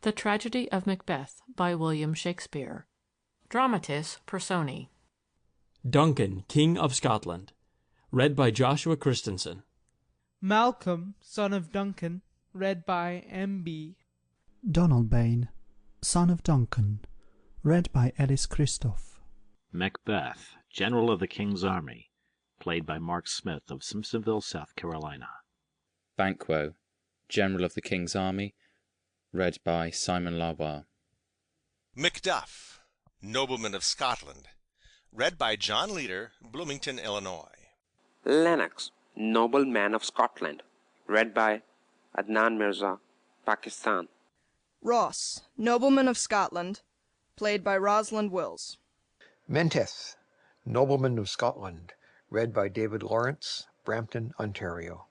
The Tragedy of Macbeth by William Shakespeare. Dramatis Personae. Duncan, King of Scotland. Read by Joshua Christensen. Malcolm, son of Duncan. Read by M.B. Donalbain, son of Duncan. Read by Ellis Christoph. Macbeth, General of the King's Army. Played by Mark Smith of Simpsonville, South Carolina. Banquo, General of the King's Army. Read by Simon Lavoie. Macduff, Nobleman of Scotland. Read by John Leader, Bloomington, Illinois. Lennox, Nobleman of Scotland. Read by Adnan Mirza, Pakistan. Ross, Nobleman of Scotland. Played by Rosalind Wills. Menteith, Nobleman of Scotland. Read by David Lawrence, Brampton, Ontario.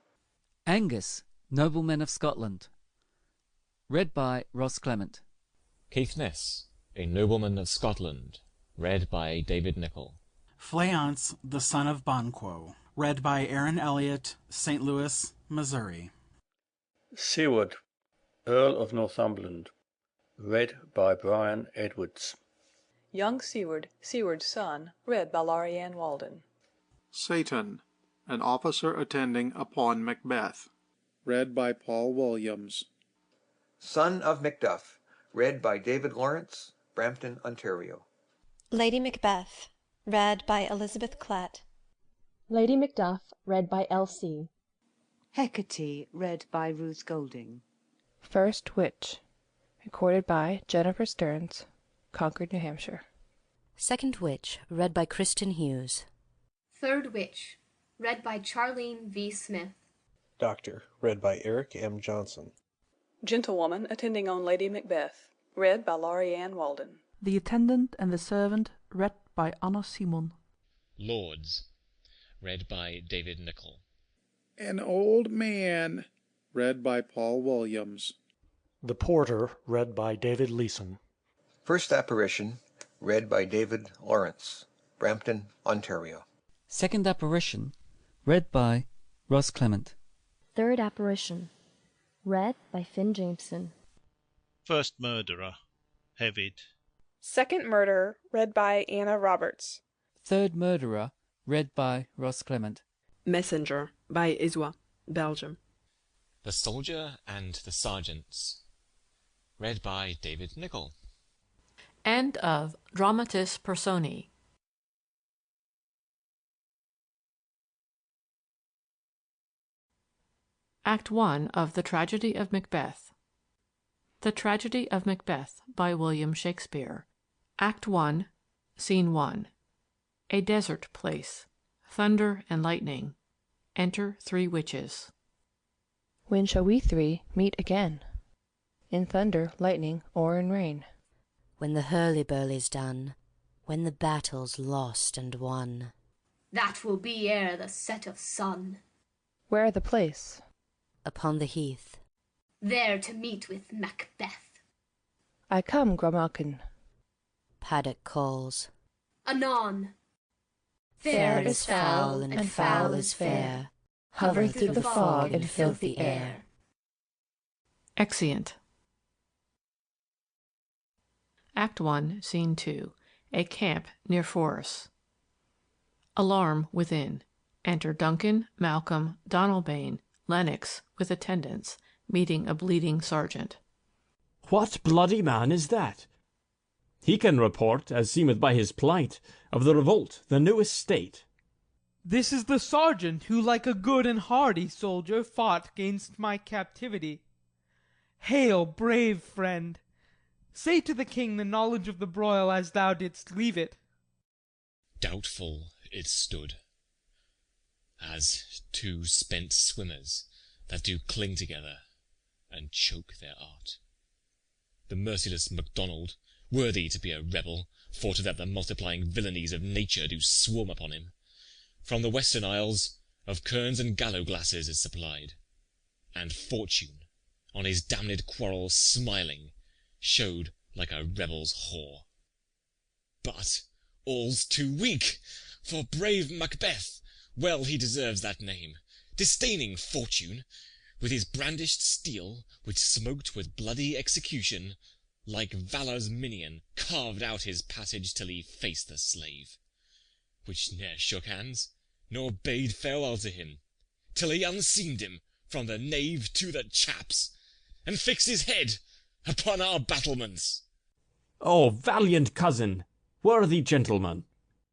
Angus, Nobleman of Scotland. Read by Ross Clement. Caithness, a Nobleman of Scotland. Read by David Nichol. Fleance, the son of Banquo. Read by Aaron Elliott, St. Louis, Missouri. Seward, Earl of Northumberland. Read by Brian Edwards. Young Seward, Seward's son. Read by Laurianne Walden. Satan, an officer attending upon Macbeth. Read by Paul Williams. Son of Macduff. Read by David Lawrence, Brampton, Ontario. Lady Macbeth. Read by Elizabeth Klett. Lady Macduff. Read by L.C. Hecate. Read by Ruth Golding. First Witch. Recorded by Jennifer Stearns, Concord, New Hampshire. Second Witch. Read by Kristen Hughes. Third Witch. Read by Charlene V. Smith. Doctor. Read by Eric M. Johnson. Gentlewoman attending on Lady Macbeth. Read by Laurianne Walden. The Attendant and the Servant. Read by Anna Simon. Lords. Read by David Nichol. An Old Man. Read by Paul Williams. The Porter. Read by David Leeson. First Apparition. Read by David Lawrence, Brampton, Ontario. Second Apparition. Read by Ross Clement. Third Apparition. Read by Finn Jameson. First Murderer. Hevid. Second Murder. Read by Anna Roberts. Third Murderer. Read by Ross Clement. Messenger by Iswa, Belgium. The Soldier and the Sergeants. Read by David Nichol. End of Dramatis Personae. Act 1 of The Tragedy of Macbeth. The Tragedy of Macbeth by William Shakespeare. Act 1, Scene 1. A desert place. Thunder and lightning. Enter 3 witches. When shall we 3 meet again? In thunder, lightning, or in rain? When the hurly-burly's done, when the battle's lost and won. That will be ere the set of sun. Where the place? Upon the heath. There to meet with Macbeth. I come, Grommalkin. Paddock calls. Anon. Fair is foul, and foul is fair. Hover through the fog and filthy air. Exeunt. Act 1, Scene 2. A camp near Forres. Alarm within. Enter Duncan, Malcolm, Donalbain, Lennox, with attendants, meeting a bleeding sergeant. What bloody man is that? He can report, as seemeth by his plight, of the revolt, the newest state. This is the sergeant who, like a good and hardy soldier, fought 'gainst my captivity. Hail, brave friend! Say to the king the knowledge of the broil as thou didst leave it. Doubtful it stood, as 2 spent swimmers that do cling together and choke their art. The merciless MacDonald, worthy to be a rebel, thought that the multiplying villainies of nature do swarm upon him. From the western isles of kerns and gallow-glasses is supplied, and fortune, on his damned quarrel smiling, showed like a rebel's whore. But all's too weak, for brave Macbeth, well he deserves that name, disdaining fortune, with his brandished steel, which smoked with bloody execution, like Valour's minion, carved out his passage till he faced the slave, which ne'er shook hands, nor bade farewell to him, till he unseamed him from the knave to the chaps, and fixed his head upon our battlements. Oh, valiant cousin, worthy gentleman!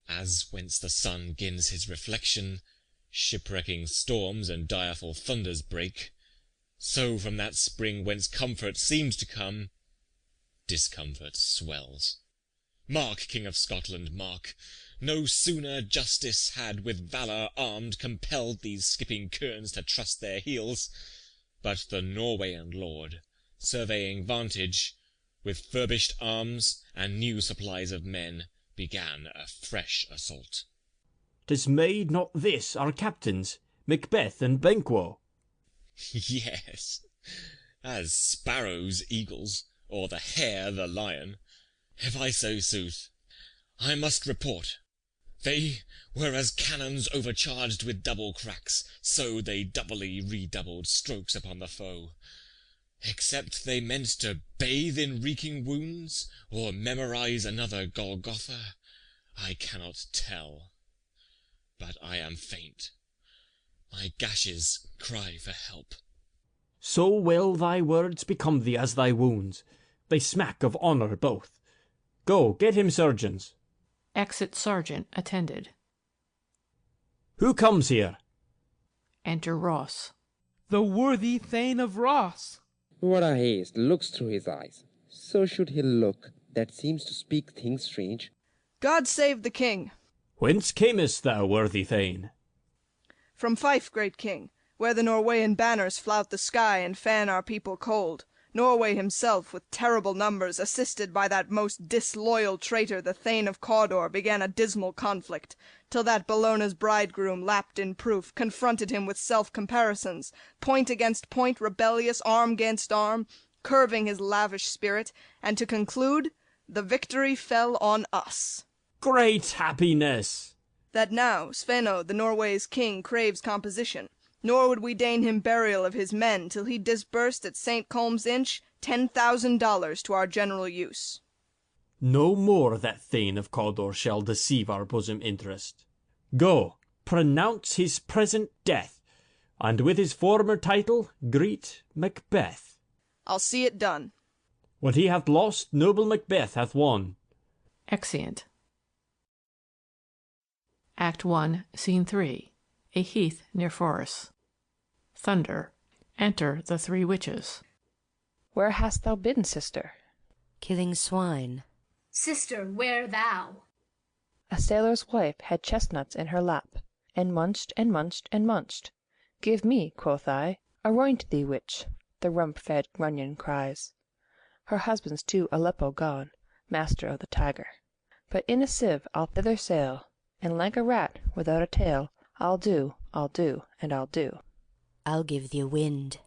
As whence the sun gins his reflection, shipwrecking storms and direful thunders break, so from that spring whence comfort seems to come, discomfort swells. Mark, King of Scotland, mark! No sooner justice had with valour armed compelled these skipping kerns to trust their heels, but the Norweyan lord, surveying vantage, with furbished arms and new supplies of men, began a fresh assault. Dismayed not this our captains, Macbeth and Banquo? Yes, as sparrows eagles, or the hare the lion. If I so sooth, I must report. They were as cannons overcharged with double cracks, so they doubly redoubled strokes upon the foe. Except they meant to bathe in reeking wounds, or memorize another Golgotha, I cannot tell. But I am faint. My gashes cry for help. So well thy words become thee as thy wounds. They smack of honour both. Go, get him surgeons. Exit Sergeant attended. Who comes here? Enter Ross. The worthy Thane of Ross. What a haste looks through his eyes. So should he look, that seems to speak things strange. God save the king. Whence camest thou, worthy Thane? From Fife, great king, where the Norweyan banners flout the sky and fan our people cold. Norway himself, with terrible numbers, assisted by that most disloyal traitor, the Thane of Cawdor, began a dismal conflict, till that Bellona's bridegroom, lapped in proof, confronted him with self-comparisons, point against point, rebellious, arm gainst arm, curving his lavish spirit, and to conclude, the victory fell on us. Great happiness! That now Sveno, the Norway's king, craves composition, nor would we deign him burial of his men till he disbursed at St. Colm's Inch $10,000 to our general use. No more that Thane of Cawdor shall deceive our bosom interest. Go, pronounce his present death, and with his former title greet Macbeth. I'll see it done. What he hath lost, noble Macbeth hath won. Exeunt. Act 1, Scene 3. A heath near Forres. Thunder. Enter the three witches. Where hast thou been, sister? Killing swine. Sister, where thou? A sailor's wife had chestnuts in her lap, and munched and munched and munched. Give me, quoth I, a roin to thee, witch, the rump-fed Runyon cries. Her husband's to Aleppo gone, master of the Tiger. But in a sieve I'll thither sail, and like a rat without a tail, I'll do, and I'll do. I'll give thee a wind.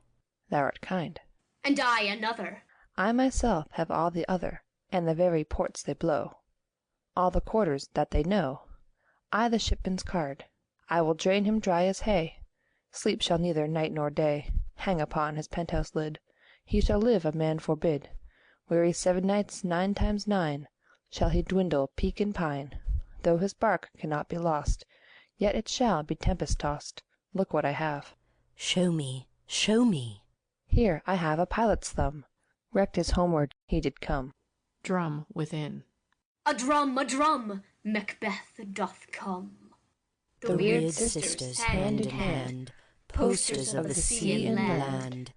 Thou art kind. And I another. I myself have all the other, and the very ports they blow, all the quarters that they know. I the shipman's card. I will drain him dry as hay. Sleep shall neither night nor day hang upon his penthouse lid. He shall live a man forbid. Weary 7 nights 9 times 9 shall he dwindle, peak and pine. Though his bark cannot be lost, yet it shall be tempest-tossed. Look what I have. Show me, show me. Here I have a pilot's thumb. Wrecked as homeward he did come. Drum within. A drum, Macbeth doth come. The weird sisters, hand in hand, posters of the sea and land,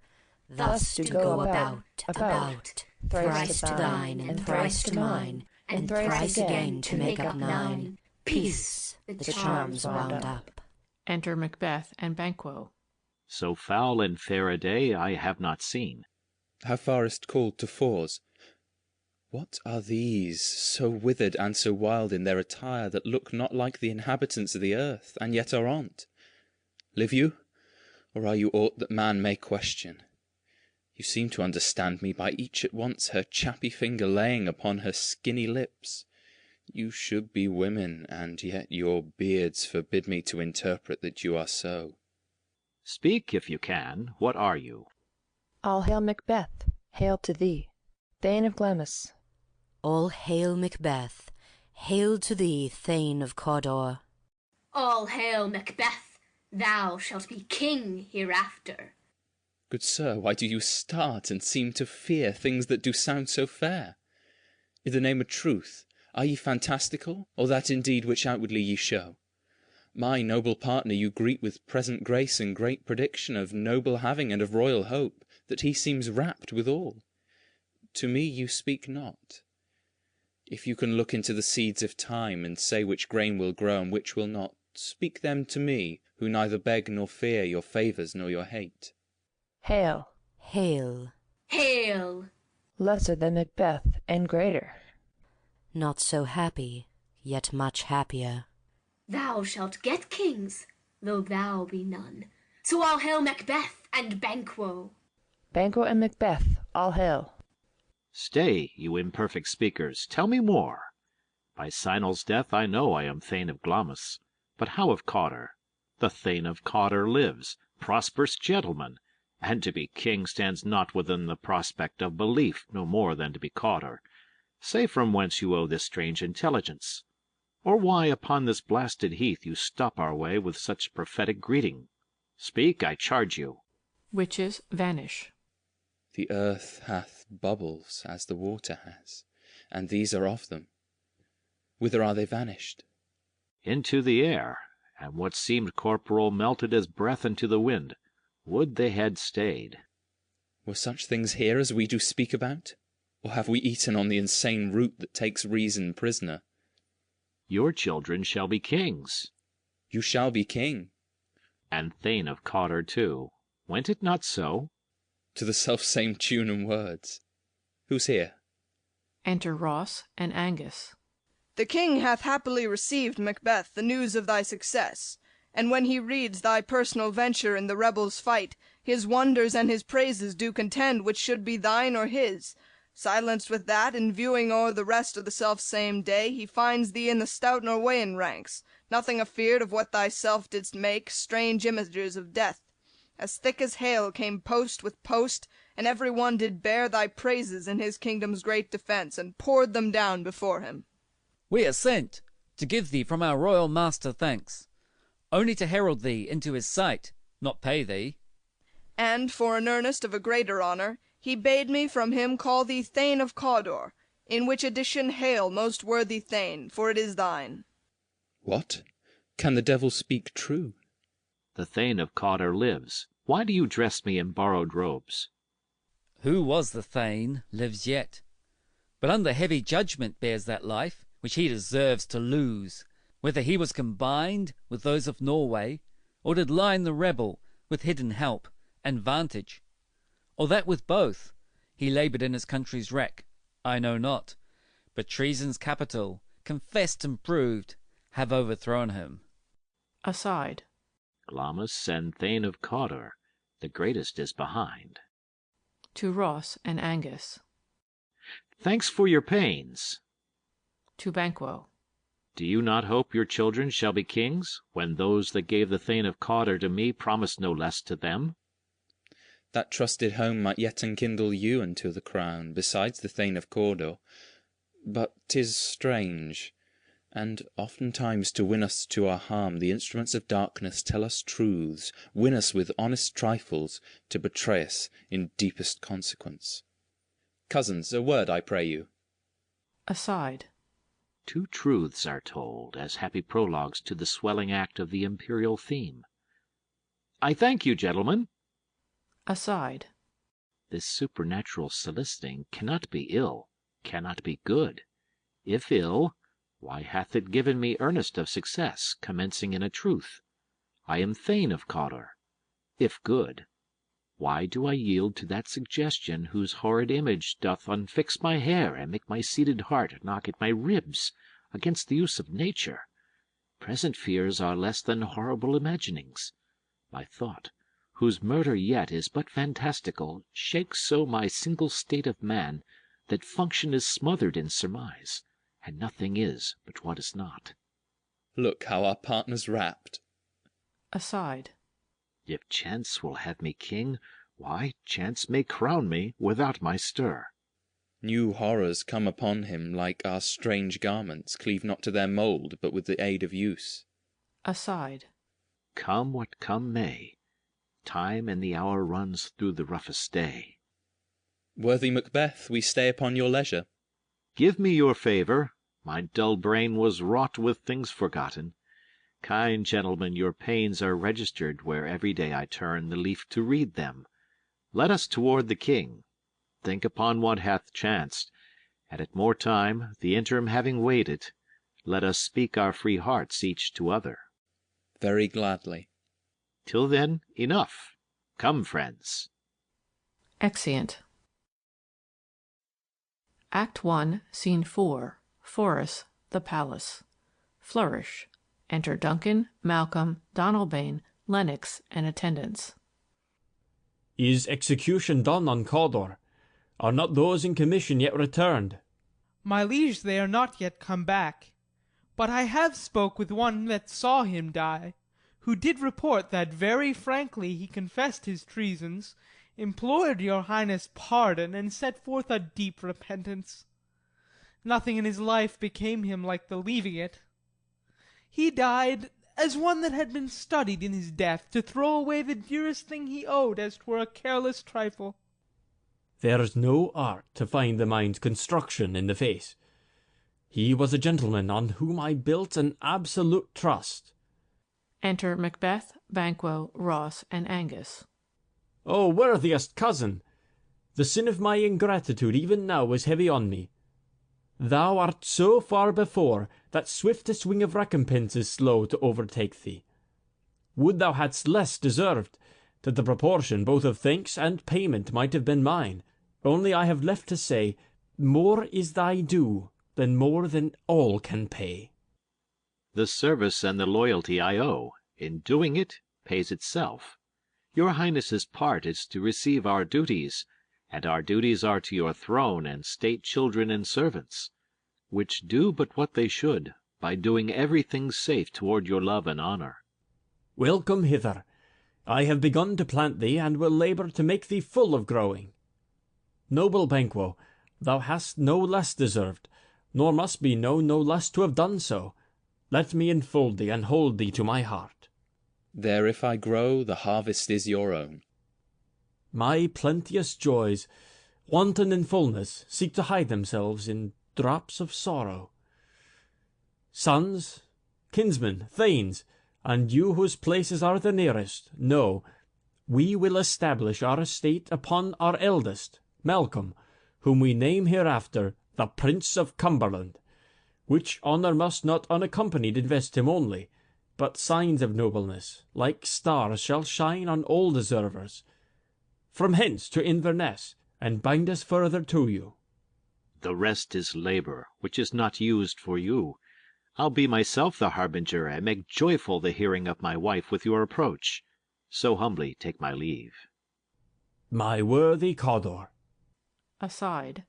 thus do go about, thrice to thine, and thrice to mine, and thrice again to make up 9. Peace, the charms wound up. Enter Macbeth and Banquo. So foul and fair a day I have not seen. How farest called to Fors? What are these, so withered and so wild in their attire, that look not like the inhabitants of the earth, and yet are on't? Live you, or are you aught that man may question? You seem to understand me by each at once her chappy finger laying upon her skinny lips. You should be women, and yet your beards forbid me to interpret that you are so. Speak, if you can. What are you? All hail Macbeth, hail to thee, Thane of Glamis. All hail Macbeth, hail to thee, Thane of Cawdor. All hail Macbeth, thou shalt be king hereafter. Good sir, why do you start and seem to fear things that do sound so fair? In the name of truth, are ye fantastical, or that indeed which outwardly ye show? My noble partner you greet with present grace and great prediction of noble having and of royal hope, that he seems rapt withal. To me you speak not. If you can look into the seeds of time, and say which grain will grow and which will not, speak them to me, who neither beg nor fear your favours nor your hate. Hail. Hail. Hail. Lesser than Macbeth, and greater. Not so happy, yet much happier. Thou shalt get kings, though thou be none. So all hail Macbeth and Banquo. Banquo and Macbeth, all hail. Stay, you imperfect speakers, tell me more. By Sinel's death I know I am Thane of Glamis. But how of Cawdor? The Thane of Cawdor lives, prosperous gentleman, and to be king stands not within the prospect of belief, no more than to be Cawdor. Say from whence you owe this strange intelligence, or why upon this blasted heath you stop our way with such prophetic greeting. Speak, I charge you. Witches vanish. The earth hath bubbles as the water has, and these are of them. Whither are they vanished? Into the air, and what seemed corporal melted as breath into the wind. Would they had stayed. Were such things here as we do speak about? Or have we eaten on the insane root that takes reason prisoner? Your children shall be kings. You shall be king. And Thane of Cawdor too. Went it not so? To the self-same tune and words. Who's here? Enter Ross and Angus. The king hath happily received, Macbeth, the news of thy success, and when he reads thy personal venture in the rebels' fight, his wonders and his praises do contend which should be thine or his. Silenced with that, in viewing o'er the rest of the self-same day, he finds thee in the stout Norweyan ranks, nothing afeard of what thyself didst make, strange images of death. As thick as hail came post with post, and every one did bear thy praises in his kingdom's great defence, and poured them down before him. We are sent to give thee from our royal master thanks, only to herald thee into his sight, not pay thee. And, for an earnest of a greater honour, he bade me from him call thee Thane of Cawdor, in which addition hail, most worthy Thane, for it is thine. What? Can the devil speak true? The Thane of Cawdor lives. Why do you dress me in borrowed robes? Who was the Thane lives yet, but under heavy judgment bears that life which he deserves to lose, whether he was combined with those of Norway, or did line the rebel with hidden help and vantage, or that with both he laboured in his country's wreck, I know not, but treason's capital, confessed and proved, have overthrown him. Aside. Glamis and Thane of Cawdor, the greatest is behind. To Ross and Angus. Thanks for your pains. To Banquo. Do you not hope your children shall be kings, when those that gave the Thane of Cawdor to me promised no less to them? That trusted home might yet enkindle you unto the crown, besides the Thane of Cawdor. But 'tis strange, and oftentimes to win us to our harm the instruments of darkness tell us truths, win us with honest trifles, to betray us in deepest consequence. Cousins, a word, I pray you. Aside. 2 truths are told, as happy prologues to the swelling act of the imperial theme. I thank you, gentlemen. Aside. This supernatural soliciting cannot be ill, cannot be good. If ill, why hath it given me earnest of success, commencing in a truth? I am Thane of Cawdor. If good, why do I yield to that suggestion whose horrid image doth unfix my hair and make my seated heart knock at my ribs against the use of nature? Present fears are less than horrible imaginings. My thought, whose murder yet is but fantastical, shakes so my single state of man, that function is smothered in surmise, and nothing is but what is not. Look how our partner's rapt. Aside. If chance will have me king, why, chance may crown me without my stir. New horrors come upon him, like our strange garments, cleave not to their mould, but with the aid of use. Aside. Come what come may, time and the hour runs through the roughest day. Worthy Macbeth, we stay upon your leisure. Give me your favour. My dull brain was wrought with things forgotten. Kind gentlemen, your pains are registered where every day I turn the leaf to read them. Let us toward the king. Think upon what hath chanced, and at more time, the interim having waited, let us speak our free hearts each to other. Very gladly. Till then, enough. Come, friends. Exeunt. Act 1, Scene 4. Forres, the Palace. Flourish. Enter Duncan, Malcolm, Donalbain, Lennox, and attendants. Is execution done on Cawdor? Are not those in commission yet returned? My liege, they are not yet come back. But I have spoke with one that saw him die, who did report that very frankly he confessed his treasons, implored your highness pardon, and set forth a deep repentance. Nothing in his life became him like the leaving it. He died as one that had been studied in his death to throw away the dearest thing he owed as 'twere a careless trifle. There's no art to find the mind's construction in the face. He was a gentleman on whom I built an absolute trust. Enter Macbeth, Banquo, Ross, and Angus. O worthiest cousin! The sin of my ingratitude even now is heavy on me. Thou art so far before that swiftest wing of recompense is slow to overtake thee. Would thou hadst less deserved, that the proportion both of thanks and payment might have been mine. Only I have left to say, more is thy due than more than all can pay. The service and the loyalty I owe, in doing it, pays itself. Your highness's part is to receive our duties, and our duties are to your throne and state children and servants, which do but what they should, by doing everything safe toward your love and honour. Welcome hither. I have begun to plant thee, and will labour to make thee full of growing. Noble Banquo, thou hast no less deserved, nor must be known no less to have done so. Let me enfold thee and hold thee to my heart. There if I grow, the harvest is your own. My plenteous joys, wanton in fullness, seek to hide themselves in drops of sorrow. Sons, kinsmen, thanes, and you whose places are the nearest, know, we will establish our estate upon our eldest, Malcolm, whom we name hereafter the Prince of Cumberland, which honour must not unaccompanied invest him only, but signs of nobleness, like stars, shall shine on all deservers. From hence to Inverness, and bind us further to you. The rest is labour, which is not used for you. I'll be myself the harbinger, and make joyful the hearing of my wife with your approach. So humbly take my leave. My worthy Cawdor. Aside.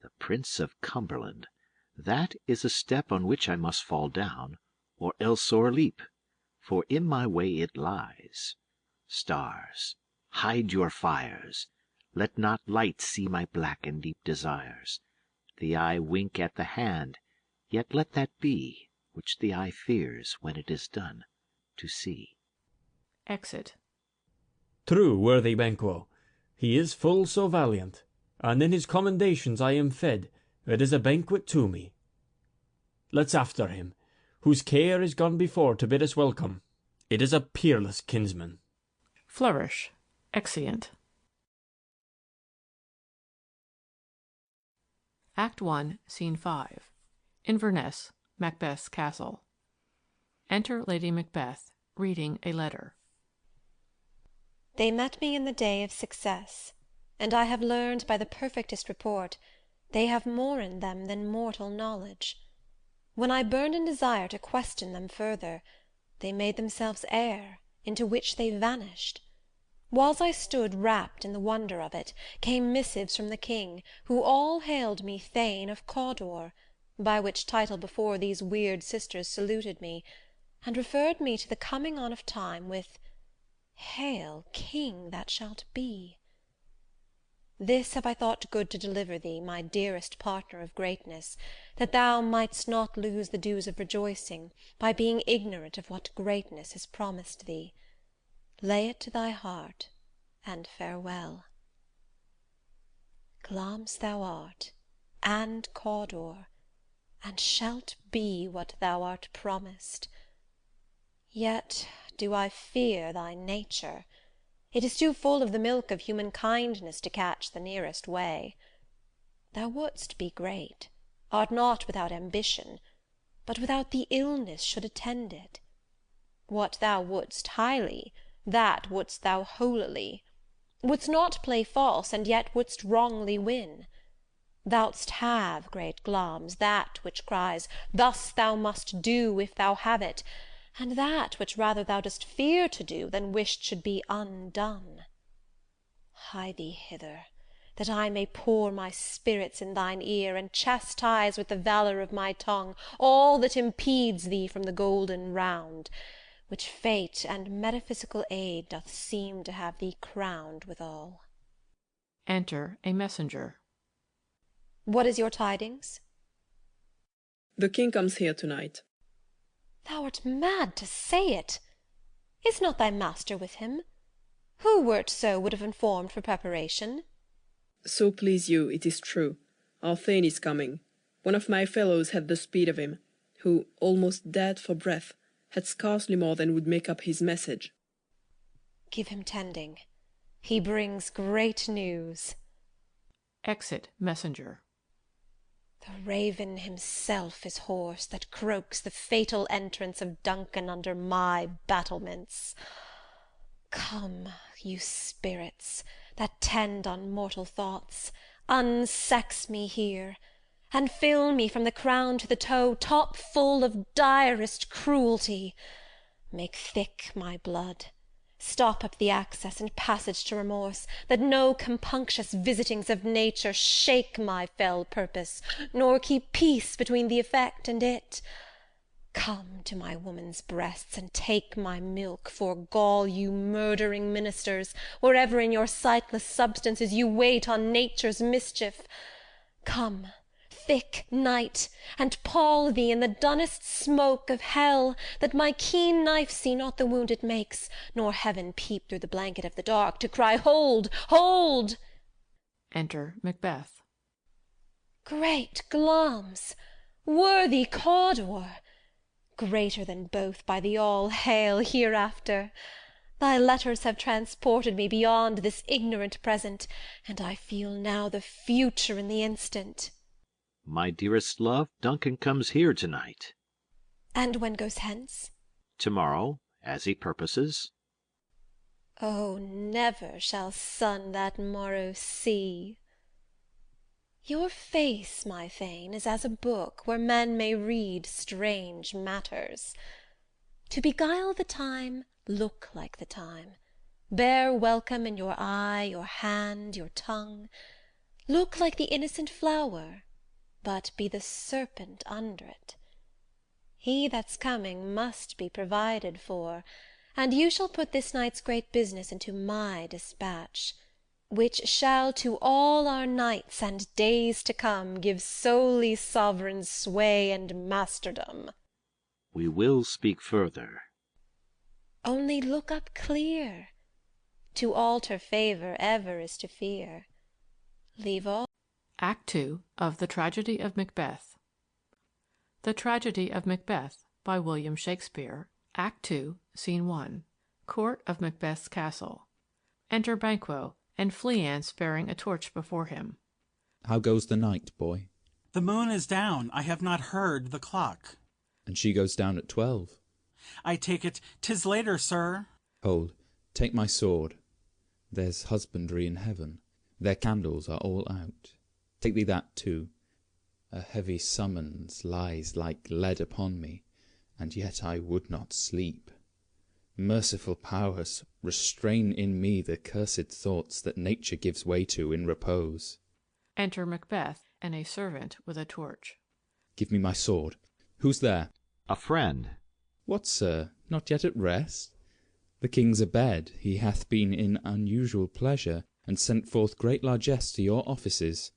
The Prince of Cumberland, that is a step on which I must fall down, or else o'erleap, for in my way it lies. Stars, hide your fires, let not light see my black and deep desires. The eye wink at the hand, yet let that be, which the eye fears when it is done, to see. Exit. True, worthy Banquo, he is full so valiant, and in his commendations I am fed, it is a banquet to me. Let's after him, whose care is gone before to bid us welcome. It is a peerless kinsman. Flourish. Exeunt. Act 1, Scene 5. Inverness, Macbeth's castle. Enter Lady Macbeth, reading a letter. They met me in the day of success, and I have learned by the perfectest report they have more in them than mortal knowledge. When I burned in desire to question them further, they made themselves air, into which they vanished. Whiles I stood wrapped in the wonder of it, came missives from the king, who all hailed me Thane of Cawdor, by which title before these weird sisters saluted me, and referred me to the coming on of time with Hail, king that shalt be! This have I thought good to deliver thee, my dearest partner of greatness, that thou mightst not lose the dues of rejoicing, by being ignorant of what greatness is promised thee. Lay it to thy heart, and farewell. Glamis thou art, and Cawdor, and shalt be what thou art promised. Yet do I fear thy nature. It is too full of the milk of human kindness to catch the nearest way. Thou wouldst be great, art not without ambition, but without the illness should attend it. What thou wouldst highly, that wouldst thou holily. Wouldst not play false, and yet wouldst wrongly win. Thou'dst have, great Glamis, that which cries, thus thou must do if thou have it, and that which rather thou dost fear to do than wished should be undone. Hie thee hither, that I may pour my spirits in thine ear, and chastise with the valour of my tongue all that impedes thee from the golden round, which fate and metaphysical aid doth seem to have thee crowned withal. Enter a messenger. What is your tidings? The king comes here tonight. Thou art mad to say it. Is not thy master with him? Who, were't so, would have informed for preparation? So please you, it is true. Our Thane is coming. One of my fellows had the speed of him, who, almost dead for breath, had scarcely more than would make up his message. Give him tending. He brings great news. Exit messenger. The raven himself is hoarse that croaks the fatal entrance of Duncan under my battlements. Come, you spirits that tend on mortal thoughts, unsex me here, and fill me from the crown to the toe top full of direst cruelty. Make thick my blood, stop up the access and passage to remorse, that no compunctious visitings of nature shake my fell purpose, nor keep peace between the effect and it. Come to my woman's breasts, and take my milk, for gall, you murdering ministers, wherever in your sightless substances you wait on nature's mischief. Come, thick night, and pall thee in the dunnest smoke of hell, that my keen knife see not the wound it makes, nor heaven peep through the blanket of the dark, to cry, hold, hold! Enter Macbeth. Great Glamis, worthy Cawdor, greater than both by the all-hail hereafter, thy letters have transported me beyond this ignorant present, and I feel now the future in the instant. My dearest love, Duncan comes here tonight. And when goes hence? Tomorrow, as he purposes. Oh, never shall sun that morrow see. Your face, my Thane, is as a book, where men may read strange matters. To beguile the time, look like the time. Bear welcome in your eye, your hand, your tongue. Look like the innocent flower, but be the serpent under it. He that's coming must be provided for, and you shall put this night's great business into my dispatch, which shall to all our nights and days to come give solely sovereign sway and masterdom. We will speak further. Only look up clear. To alter favour ever is to fear. Leave all. Act II of The Tragedy of Macbeth. The Tragedy of Macbeth by William Shakespeare. Act II, Scene 1. Court of Macbeth's castle. Enter Banquo, and Fleance bearing a torch before him. How goes the night, boy? The moon is down. I have not heard the clock. And she goes down at 12. I take it 'tis later, sir. Hold, take my sword. There's husbandry in heaven. Their candles are all out. Take thee that too. A heavy summons lies like lead upon me, and yet I would not sleep. Merciful powers, restrain in me the cursed thoughts that nature gives way to in repose. Enter Macbeth and a servant with a torch. Give me my sword. Who's there? A friend. What, sir, not yet at rest? The king's abed, he hath been in unusual pleasure, and sent forth great largesse to your offices.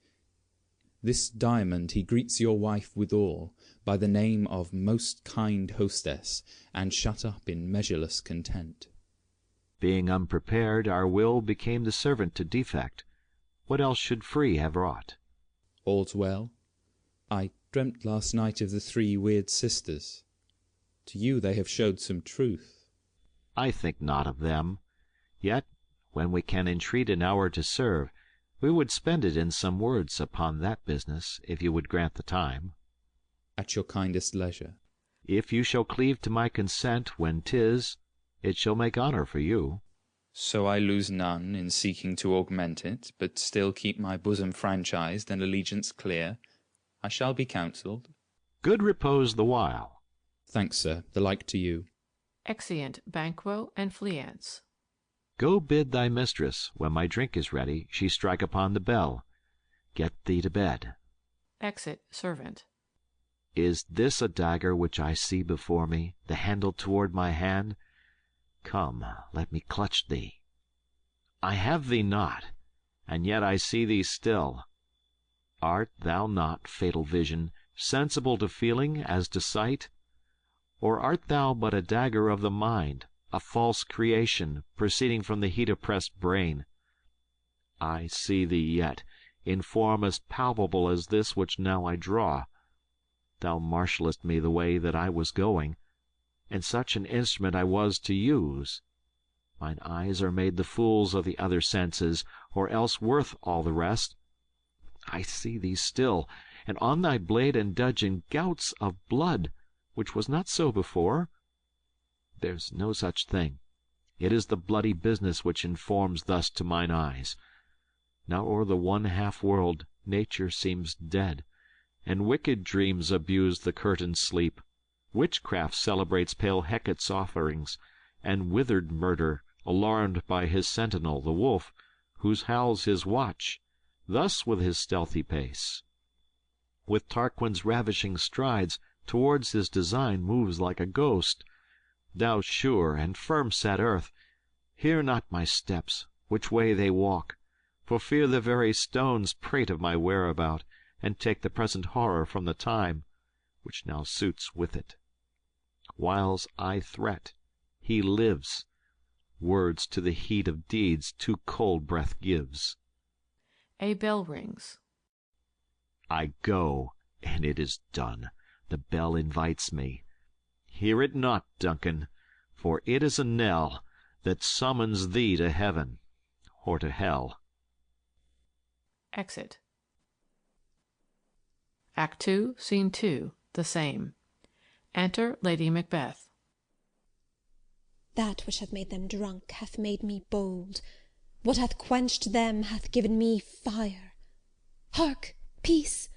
This diamond he greets your wife withal, by the name of most kind hostess, and shut up in measureless content. Being unprepared, our will became the servant to defect. What else should free have wrought? All's well. I dreamt last night of the 3 weird sisters. To you they have showed some truth. I think not of them. Yet, when we can entreat an hour to serve, we would spend it in some words upon that business, if you would grant the time. At your kindest leisure. If you shall cleave to my consent when 'tis, it shall make honour for you. So I lose none in seeking to augment it, but still keep my bosom franchised and allegiance clear. I shall be counselled. Good repose the while. Thanks, sir, the like to you. Exeunt Banquo and Fleance. Go bid thy mistress, when my drink is ready, she strike upon the bell. Get thee to bed. Exit Servant. Is this a dagger which I see before me, the handle toward my hand? Come, let me clutch thee. I have thee not, and yet I see thee still. Art thou not, fatal vision, sensible to feeling as to sight? Or art thou but a dagger of the mind, a false creation, proceeding from the heat-oppressed brain? I see thee yet, in form as palpable as this which now I draw. Thou marshallest me the way that I was going, and such an instrument I was to use. Mine eyes are made the fools of the other senses, or else worth all the rest. I see thee still, and on thy blade and dudgeon gouts of blood, which was not so before. There's no such thing. It is the bloody business which informs thus to mine eyes. Now o'er the one half world nature seems dead, and wicked dreams abuse the curtained sleep. Witchcraft celebrates pale Hecate's offerings, and withered murder, alarmed by his sentinel, the wolf, whose howls his watch, thus with his stealthy pace. With Tarquin's ravishing strides, towards his design moves like a ghost. Thou sure and firm-set earth, hear not my steps, which way they walk, for fear the very stones prate of my whereabout, and take the present horror from the time, which now suits with it. Whiles I threat, he lives. Words to the heat of deeds too cold breath gives. A bell rings. I go, and it is done. The bell invites me. Hear it not, Duncan, for it is a knell that summons thee to heaven or to hell. Exit. Act 2, Scene 2, the same. Enter Lady Macbeth. That which hath made them drunk hath made me bold. What hath quenched them hath given me fire. Hark! Peace!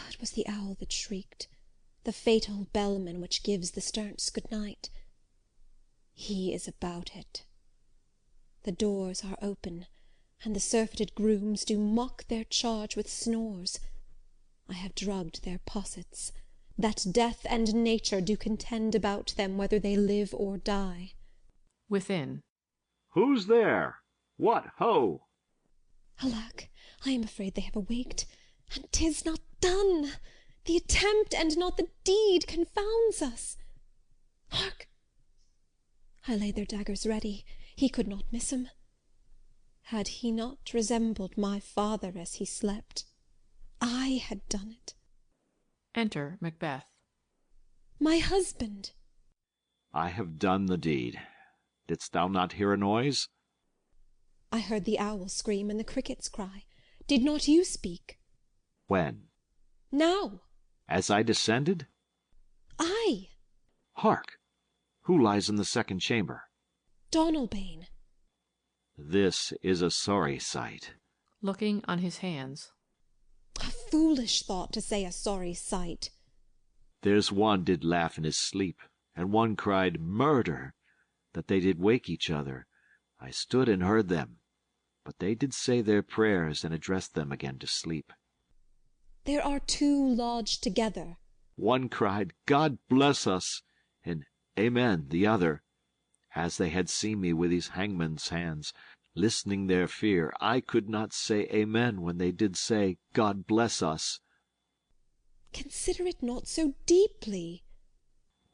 It was the owl that shrieked, the fatal bellman which gives the sterns good night. He is about it. The doors are open, and the surfeited grooms do mock their charge with snores. I have drugged their possets, that death and nature do contend about them whether they live or die. Within. Who's there? What, ho? Alack, I am afraid they have awaked, and 'tis not done. The attempt and not the deed confounds us. Hark! I laid their daggers ready. He could not miss 'em. Had he not resembled my father as he slept, I had done it. Enter Macbeth. My husband! I have done the deed. Didst thou not hear a noise? I heard the owl scream and the crickets cry. Did not you speak? When? Now. As I descended? I. Hark! Who lies in the second chamber? Donalbain. This is a sorry sight. Looking on his hands. A foolish thought to say a sorry sight. There's one did laugh in his sleep, and one cried, Murder! That they did wake each other. I stood and heard them, but they did say their prayers and addressed them again to sleep. There are two lodged together. One cried, God bless us, and Amen, the other, As they had seen me with these hangman's hands, listening their fear, I could not say amen when they did say, God bless us. Consider it not so deeply.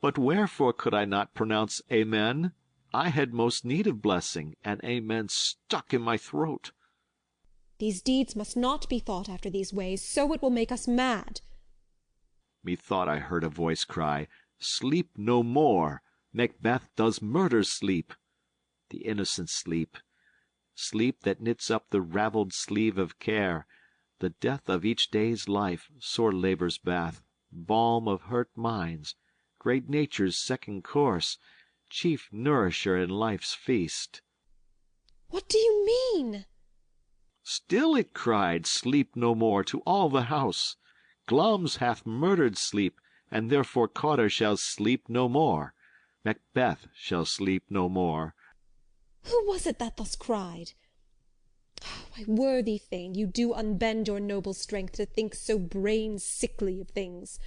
But wherefore could I not pronounce amen? I had most need of blessing, and amen stuck in my throat. These deeds must not be thought after these ways, so it will make us mad. Methought I heard a voice cry, Sleep no more. Macbeth does murder sleep. The innocent sleep. Sleep that knits up the ravelled sleeve of care. The death of each day's life, sore labour's bath, balm of hurt minds, great nature's second course, chief nourisher in life's feast. What do you mean? Still it cried, Sleep no more, to all the house. Glums hath murdered sleep, and therefore Cawdor shall sleep no more. Macbeth shall sleep no more. Who was it that thus cried? My worthy Thane, you do unbend your noble strength to think so brain-sickly of things.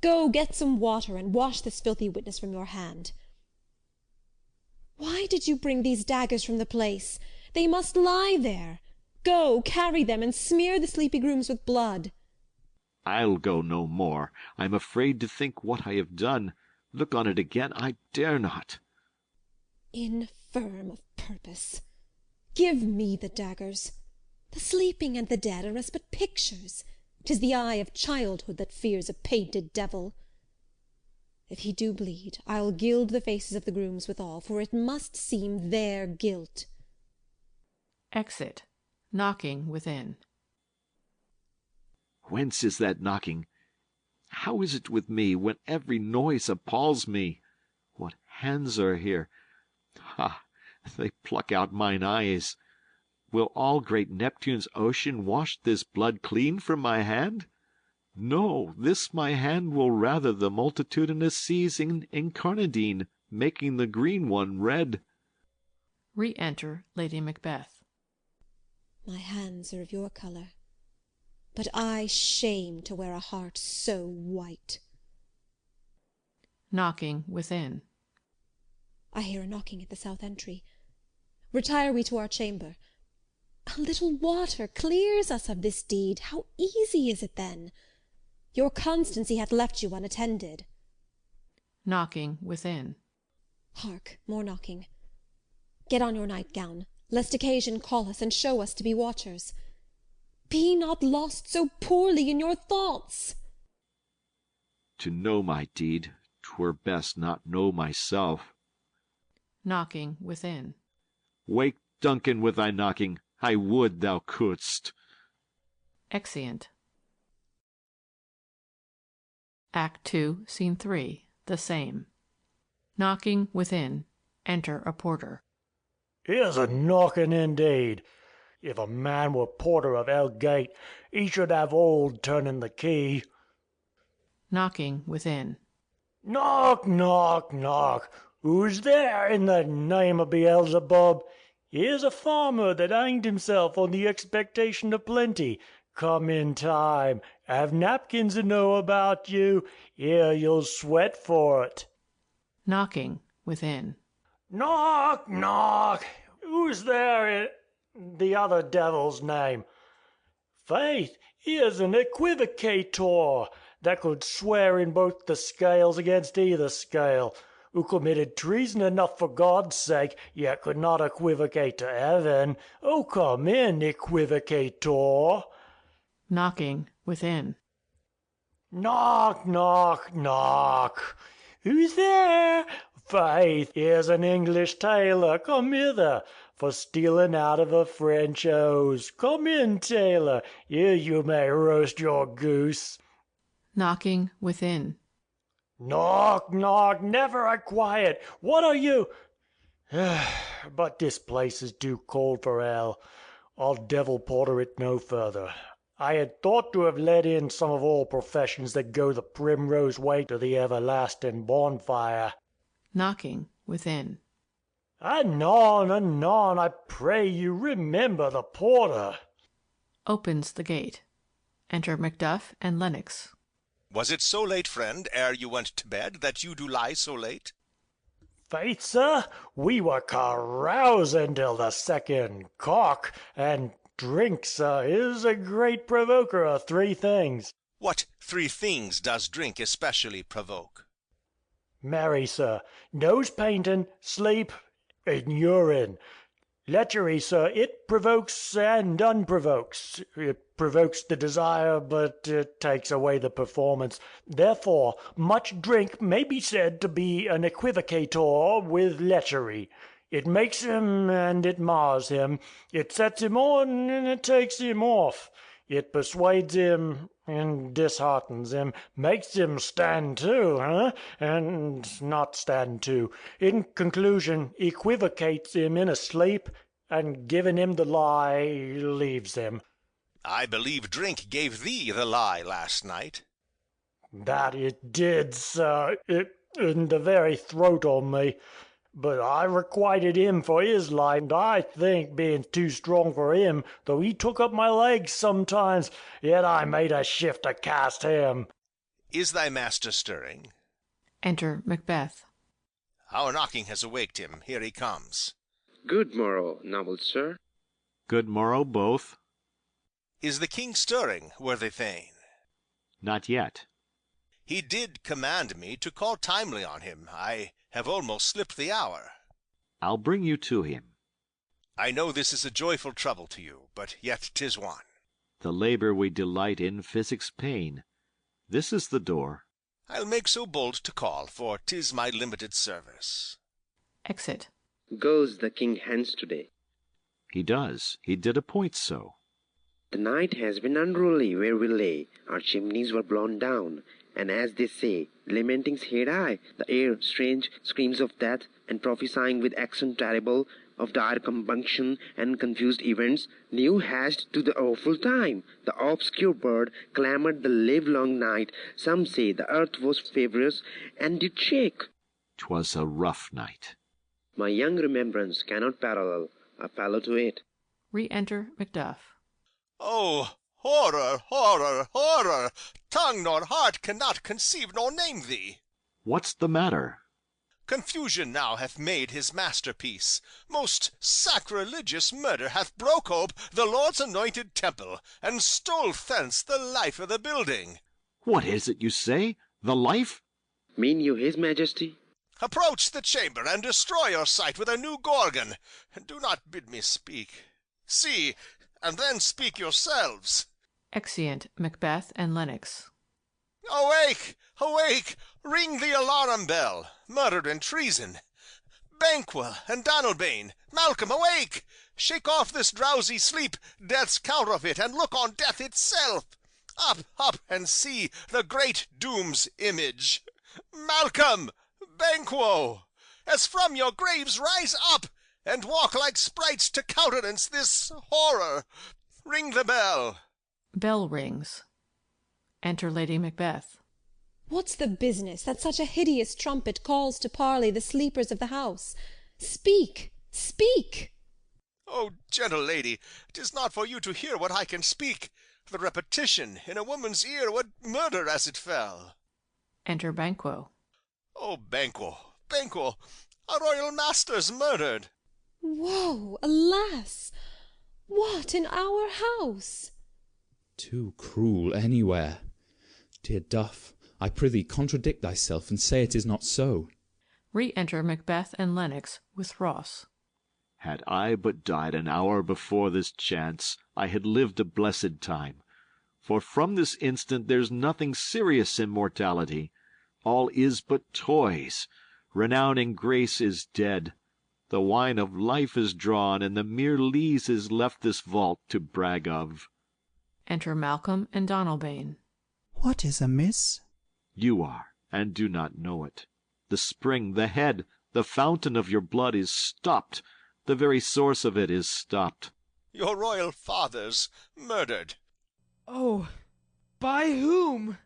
Go, get some water, and wash this filthy witness from your hand. Why did you bring these daggers from the place? They must lie there. Go, carry them, and smear the sleepy grooms with blood. I'll go no more. I'm afraid to think what I have done. Look on it again, I dare not. Infirm of purpose. Give me the daggers. The sleeping and the dead are us but pictures. 'Tis the eye of childhood that fears a painted devil. If he do bleed, I'll gild the faces of the grooms withal, for it must seem their guilt. Exit. Knocking within. Whence is that knocking? How is it with me, when every noise appalls me? What hands are here? Ha! They pluck out mine eyes. Will all great Neptune's ocean wash this blood clean from my hand? No, this my hand will rather the multitudinous seas in Incarnadine, making the green one red. Re-enter Lady Macbeth. My hands are of your colour, but I shame to wear a heart so white. Knocking within. I hear a knocking at the south entry. Retire we to our chamber. A little water clears us of this deed. How easy is it then? Your constancy hath left you unattended. Knocking within. Hark, more knocking. Get on your nightgown, lest occasion call us and show us to be watchers. Be not lost so poorly in your thoughts. To know my deed, 'twere best not know myself. Knocking within. Wake, Duncan, with thy knocking. I would thou couldst. Exeunt. Act II, Scene 3. The same. Knocking within. Enter a porter. Here's a knocking indeed. If a man were porter of Hell Gate, he should have hold turning the key. Knocking within. Knock, knock, knock. Who's there in the name of Beelzebub? Here's a farmer that hanged himself on the expectation of plenty. Come in time. Have napkins to know about you. Here you'll sweat for it. Knocking within. Knock, knock. Who's there in the other devil's name? Faith, here's an equivocator that could swear in both the scales against either scale, who committed treason enough for God's sake, yet could not equivocate to heaven. Oh, come in, equivocator. Knocking within. Knock, knock, knock. Who's there? Faith, here's an English tailor, come hither, for stealing out of a French hose. Come in, tailor, here you may roast your goose. Knocking within. Knock, knock, never a quiet. What are you? But this place is too cold for hell. I'll devil porter it no further. I had thought to have let in some of all professions that go the primrose way to the everlasting bonfire. Knocking within. Anon, I pray you, remember the porter. Opens the gate. Enter Macduff and Lennox. Was it so late, friend, ere you went to bed, that you do lie so late? Faith, sir, we were carousing till the second cock, and drink, sir, is a great provoker of three things. What three things does drink especially provoke? Marry, sir, nose painting, sleep, and urine. Lechery, sir, it provokes and unprovokes. It provokes the desire, but it takes away the performance. Therefore, much drink may be said to be an equivocator with lechery. It makes him and it mars him. It sets him on and it takes him off. It persuades him and disheartens him, makes him stand to, and not stand to. In conclusion, equivocates him in a sleep, and giving him the lie, leaves him. I believe drink gave thee the lie last night. That it did, sir. It in the very throat on me. But I requited him for his lie, and I think, being too strong for him, though he took up my legs sometimes, yet I made a shift to cast him. Is thy master stirring? Enter Macbeth. Our knocking has awaked him. Here he comes. Good morrow, noble sir. Good morrow, both. Is the king stirring, worthy thane? Not yet. He did command me to call timely on him. I have almost slipped the hour. I'll bring you to him. I know this is a joyful trouble to you, but yet 'tis one. The labor we delight in physics pain. This is the door. I'll make so bold to call, for 'tis my limited service. Exit. Goes the king hence today? He does. He did appoint so. The night has been unruly where we lay. Our chimneys were blown down, and as they say, lamentings heard I, the air strange screams of death, and prophesying with accent terrible of dire compunction and confused events, new hashed to the awful time. The obscure bird clamoured the livelong night. Some say the earth was feverish and did shake. 'Twas a rough night. My young remembrance cannot parallel a fellow to it. Re-enter Macduff. Oh, horror, horror, horror! Tongue nor heart cannot conceive nor name thee. What's the matter? Confusion now hath made his masterpiece. Most sacrilegious murder hath broke ope the Lord's anointed temple, and stole thence the life of the building. What is it you say? The life? Mean you his majesty? Approach the chamber, and destroy your sight with a new gorgon. Do not bid me speak. See, and then speak yourselves. Exeunt Macbeth and Lennox. Awake! Awake! Ring the alarum bell! Murder and treason! Banquo and Donalbain! Malcolm, awake! Shake off this drowsy sleep, death's counterfeit, and look on death itself! Up, up, and see the great doom's image! Malcolm! Banquo! As from your graves rise up, and walk like sprites to countenance this horror! Ring the bell! Bell rings. Enter Lady Macbeth. What's the business that such a hideous trumpet calls to parley the sleepers of the house? Speak, speak! Oh, gentle lady, 'tis not for you to hear what I can speak. The repetition in a woman's ear would murder as it fell. Enter Banquo. Oh, Banquo, Banquo, our royal master's murdered. Woe, alas! What, in our house? Too cruel anywhere. Dear Duff, I prithee contradict thyself, and say it is not so. Re-enter Macbeth and Lennox with Ross. Had I but died an hour before this chance, I had lived a blessed time. For from this instant there's nothing serious in mortality. All is but toys. Renown and grace is dead. The wine of life is drawn, and the mere lees is left this vault to brag of. Enter Malcolm and Donalbain. What is amiss? You are, and do not know it. The spring, the head, the fountain of your blood is stopped. The very source of it is stopped. Your royal father's murdered. Oh, by whom?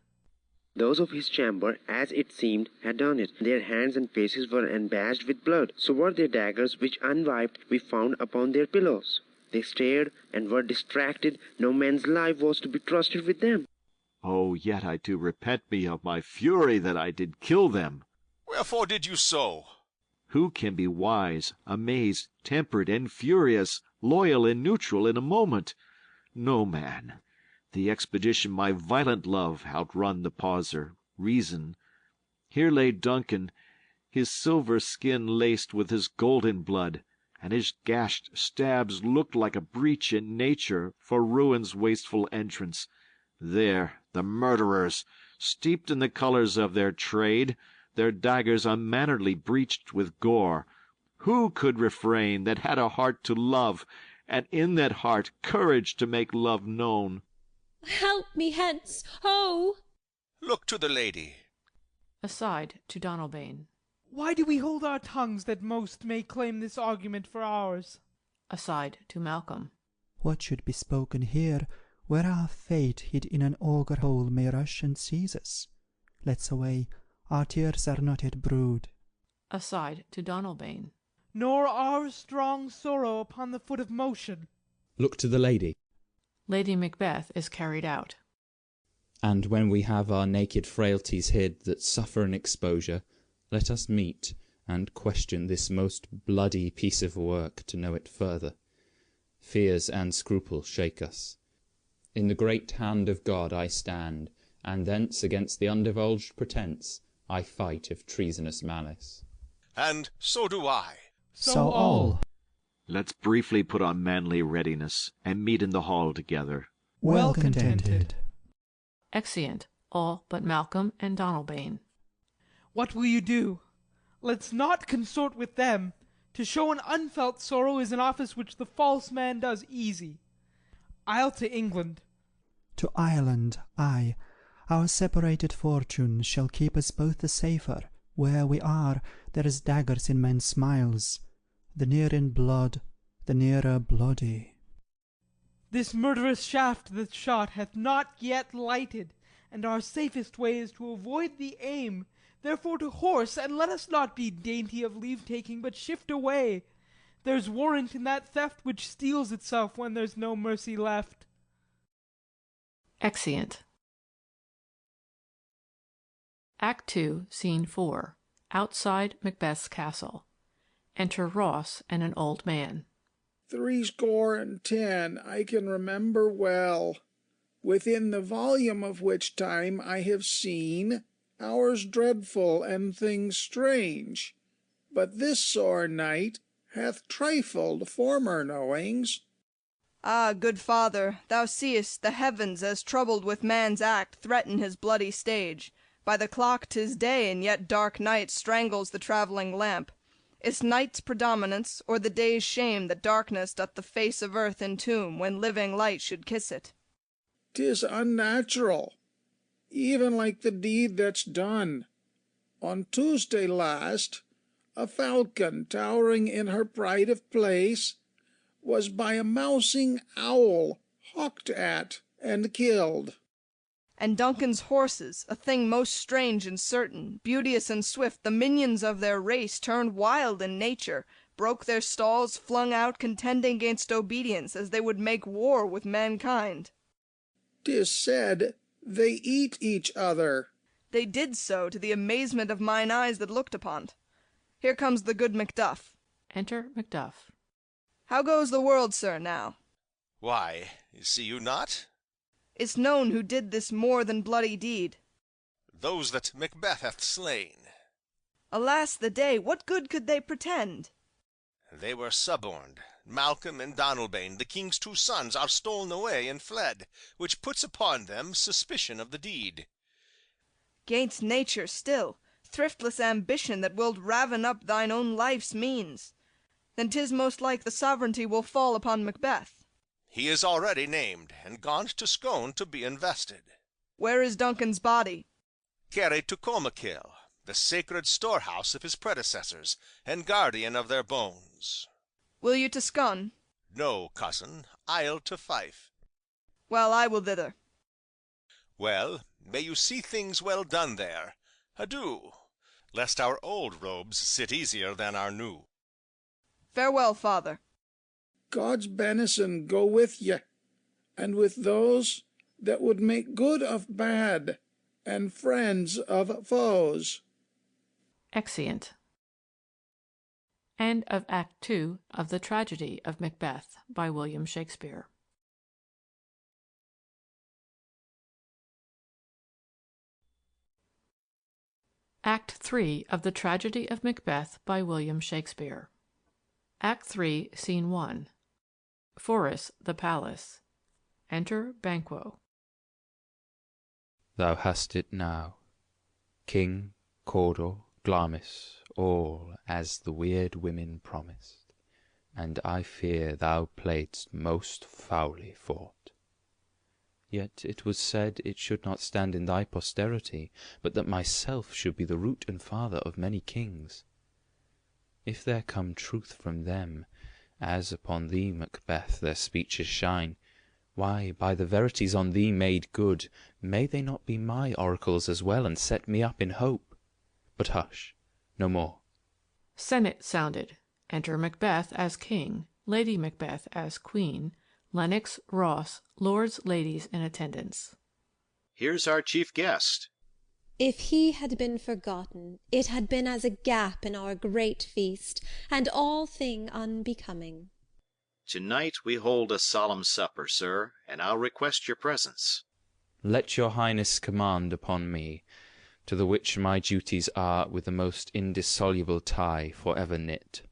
Those of his chamber, as it seemed, had done it. Their hands and faces were embashed with blood. So were their daggers, which unwiped we found upon their pillows. They stared and were distracted. No man's life was to be trusted with them. Oh, yet I do repent me of my fury that I did kill them. Wherefore did you so? Who can be wise, amazed, tempered, and furious, loyal and neutral in a moment? No man. The expedition my violent love outrun the pauser, reason. Here lay Duncan, his silver skin laced with his golden blood, and his gashed stabs looked like a breach in nature for ruin's wasteful entrance. There the murderers, steeped in the colours of their trade, their daggers unmannerly breached with gore. Who could refrain that had a heart to love, and in that heart courage to make love known? Help me hence, ho! Look to the lady. Aside to Donalbain. Why do we hold our tongues that most may claim this argument for ours? Aside to Malcolm. What should be spoken here, where our fate hid in an auger hole may rush and seize us? Let's away, our tears are not yet brewed. Aside to Donalbain. Nor our strong sorrow upon the foot of motion. Look to the lady. Lady Macbeth is carried out. And when we have our naked frailties hid that suffer an exposure, let us meet and question this most bloody piece of work to know it further. Fears and scruples shake us. In the great hand of God I stand, and thence against the undivulged pretence I fight of treasonous malice. And so do I. So all. Let's briefly put on manly readiness, and meet in the hall together. Well contented. Exeunt, all but Malcolm and Donalbain. What will you do? Let's not consort with them. To show an unfelt sorrow is an office which the false man does easy. I'll to England. To Ireland, I. Our separated fortune shall keep us both the safer. Where we are, there is daggers in men's smiles. The near in blood, the nearer bloody. This murderous shaft that's shot hath not yet lighted, and our safest way is to avoid the aim. Therefore to horse, and let us not be dainty of leave-taking, but shift away. There's warrant in that theft which steals itself when there's no mercy left. Exeunt. Act 2, Scene 4. Outside Macbeth's castle. Enter Ross and an old man. 70 I can remember well, within the volume of which time I have seen hours dreadful and things strange. But this sore night hath trifled former knowings. Ah, good father, thou seest the heavens, as troubled with man's act, threaten his bloody stage. By the clock 'tis day, and yet dark night strangles the travelling lamp. Is night's predominance, or the day's shame that darkness doth the face of earth entomb, when living light should kiss it? 'Tis unnatural, even like the deed that's done. On Tuesday last, a falcon towering in her pride of place was by a mousing owl hawked at and killed. And Duncan's horses, a thing most strange and certain, beauteous and swift, the minions of their race, turned wild in nature, broke their stalls, flung out, contending against obedience, as they would make war with mankind. 'Tis said they eat each other. They did so, to the amazement of mine eyes that looked upon't. Here comes the good Macduff. Enter Macduff. How goes the world, sir, now? Why, see you not? It's known who did this more than bloody deed. Those that Macbeth hath slain. Alas the day, what good could they pretend? They were suborned. Malcolm and Donalbain, the king's 2 sons, are stolen away and fled, which puts upon them suspicion of the deed. 'Gainst nature still, thriftless ambition that wilt raven up thine own life's means. Then 'tis most like the sovereignty will fall upon Macbeth. He is already named, and gone to Scone to be invested. Where is Duncan's body? Carried to Comakill, the sacred storehouse of his predecessors, and guardian of their bones. Will you to Scone? No, cousin, I'll to Fife. Well, I will thither. Well, may you see things well done there. Adieu, lest our old robes sit easier than our new. Farewell, father. God's benison go with ye, and with those that would make good of bad, and friends of foes. Exeunt. End of Act 2 of The Tragedy of Macbeth by William Shakespeare. Act 3 of The Tragedy of Macbeth by William Shakespeare. Act 3, Scene 1. Forres, the palace. Enter Banquo. Thou hast it now, King, Cawdor, Glamis, all as the weird women promised, and I fear thou playedst most foully for't. Yet it was said it should not stand in thy posterity, but that myself should be the root and father of many kings. If there come truth from them, as upon thee, Macbeth, their speeches shine, why, by the verities on thee made good, may they not be my oracles as well, and set me up in hope? But hush, no more. Senate sounded. Enter Macbeth as king, Lady Macbeth as queen, Lennox, Ross, lords, ladies in attendance. Here's our chief guest. If he had been forgotten, it had been as a gap in our great feast, and all thing unbecoming. Tonight we hold a solemn supper, sir, and I'll request your presence. Let your highness command upon me, to the which my duties are with the most indissoluble tie for ever knit.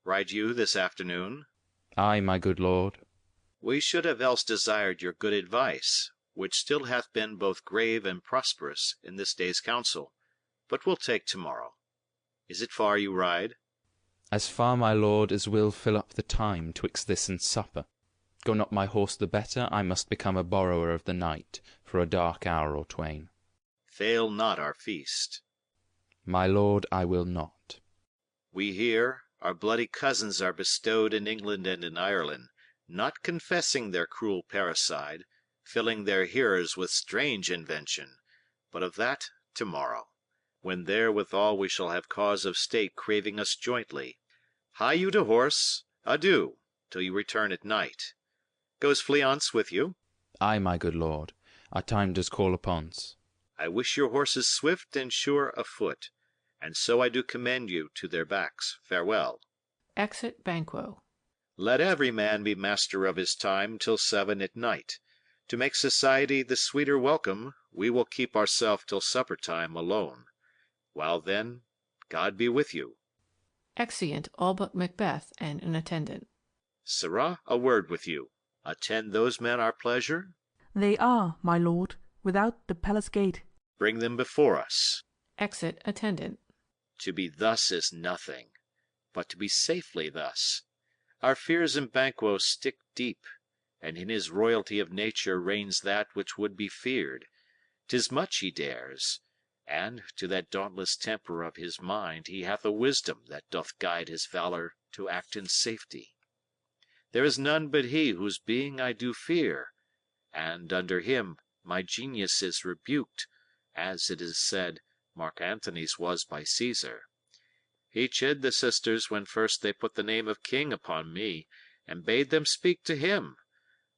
Ride you this afternoon? Ay, my good lord. We should have else desired your good advice, which still hath been both grave and prosperous in this day's council, but we'll take tomorrow. Is it far you ride? As far, my lord, as will fill up the time twixt this and supper. Go not my horse the better, I must become a borrower of the night for a dark hour or twain. Fail not our feast. My lord, I will not. We here, our bloody cousins, are bestowed in England and in Ireland, not confessing their cruel parricide, filling their hearers with strange invention, but of that tomorrow, when therewithal we shall have cause of state craving us jointly. Hie you to horse, adieu, till you return at night. Goes Fleance with you? Ay, my good lord, our time does call upon's. I wish your horses swift and sure afoot, and so I do commend you to their backs. Farewell. Exit Banquo. Let every man be master of his time till 7 at night. To make society the sweeter welcome, we will keep ourself till supper time alone. While then, God be with you. Exeunt all but Macbeth and an attendant. Sirrah, a word with you. Attend those men our pleasure? They are, my lord, without the palace gate. Bring them before us. Exit attendant. To be thus is nothing, but to be safely thus. Our fears in Banquo stick deep, and in his royalty of nature reigns that which would be feared. 'Tis much he dares, and to that dauntless temper of his mind he hath a wisdom that doth guide his valour to act in safety. There is none but he whose being I do fear, and under him my genius is rebuked, as it is said Mark Antony's was by Caesar. He chid the sisters when first they put the name of king upon me, and bade them speak to him.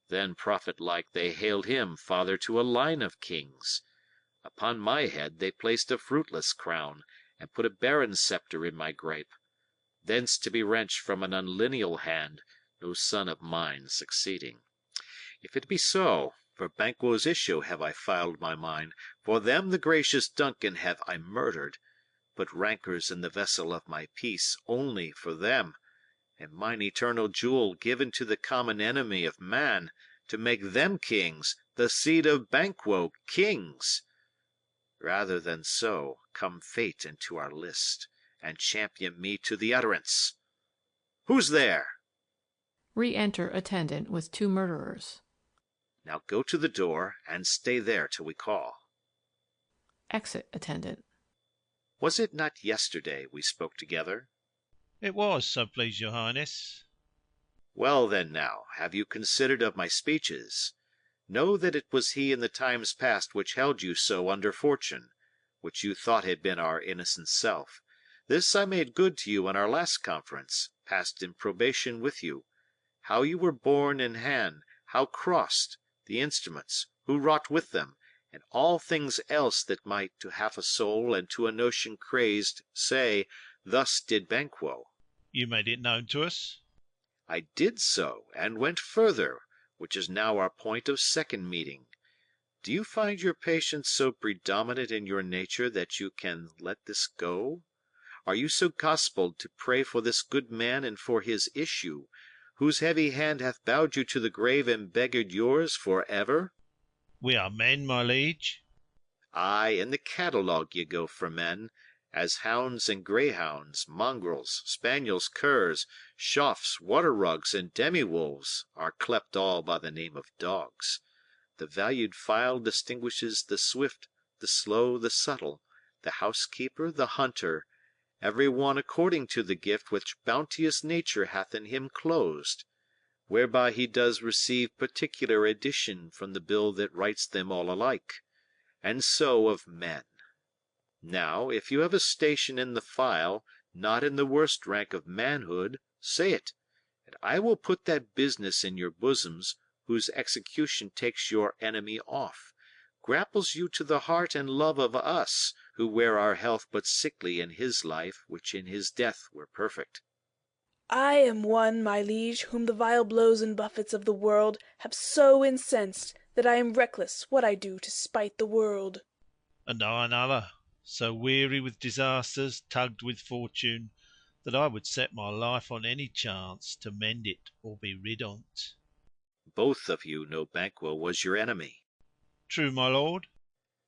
Then prophet-like they hailed him father to a line of kings. Upon my head they placed a fruitless crown, and put a barren sceptre in my grape. Thence to be wrenched from an unlineal hand, no son of mine succeeding. If it be so, for Banquo's issue have I filed my mind, for them the gracious Duncan have I murdered, but rancours in the vessel of my peace only for them, and mine eternal jewel given to the common enemy of man, to make them kings, the seed of Banquo kings. Rather than so, come fate into our list, and champion me to the utterance. Who's there? Re-enter attendant with 2 murderers. Now go to the door, and stay there till we call. Exit attendant. Was it not yesterday we spoke together? It was, so please your highness. Well then now, have you considered of my speeches? Know that it was he in the times past which held you so under fortune, which you thought had been our innocent self. This I made good to you in our last conference, passed in probation with you. How you were borne in hand, how crossed, the instruments, who wrought with them, and all things else that might to half a soul and to a notion crazed say, thus did Banquo. You made it known to us? I did so, and went further, which is now our point of second meeting. Do you find your patience so predominant in your nature that you can let this go? Are you so gospelled to pray for this good man and for his issue, whose heavy hand hath bowed you to the grave and beggared yours for ever? We are men, my liege. Ay, in the catalogue ye go for men, as hounds and greyhounds, mongrels, spaniels, curs, shoughs, water-rugs, and demi-wolves are clept all by the name of dogs. The valued file distinguishes the swift, the slow, the subtle, the housekeeper, the hunter, every one according to the gift which bounteous nature hath in him closed, whereby he does receive particular addition from the bill that writes them all alike, and so of men. Now, if you have a station in the file, not in the worst rank of manhood, say it, and I will put that business in your bosoms, whose execution takes your enemy off, grapples you to the heart and love of us, who wear our health but sickly in his life, which in his death were perfect. I am one, my liege, whom the vile blows and buffets of the world have so incensed that I am reckless what I do to spite the world. And I another, so weary with disasters, tugged with fortune, that I would set my life on any chance to mend it or be rid on't. Both of you know Banquo was your enemy. True, my lord.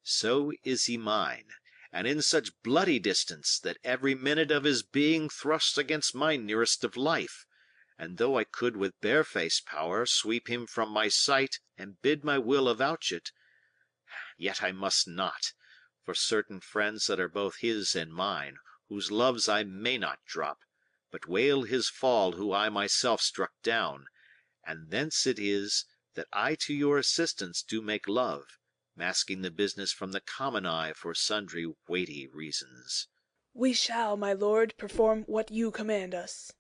So is he mine, and in such bloody distance that every minute of his being thrusts against my nearest of life, and though I could with barefaced power sweep him from my sight and bid my will avouch it, yet I must not, for certain friends that are both his and mine, whose loves I may not drop, but wail his fall who I myself struck down, and thence it is that I to your assistance do make love, masking the business from the common eye for sundry weighty reasons. We shall, my lord, perform what you command us.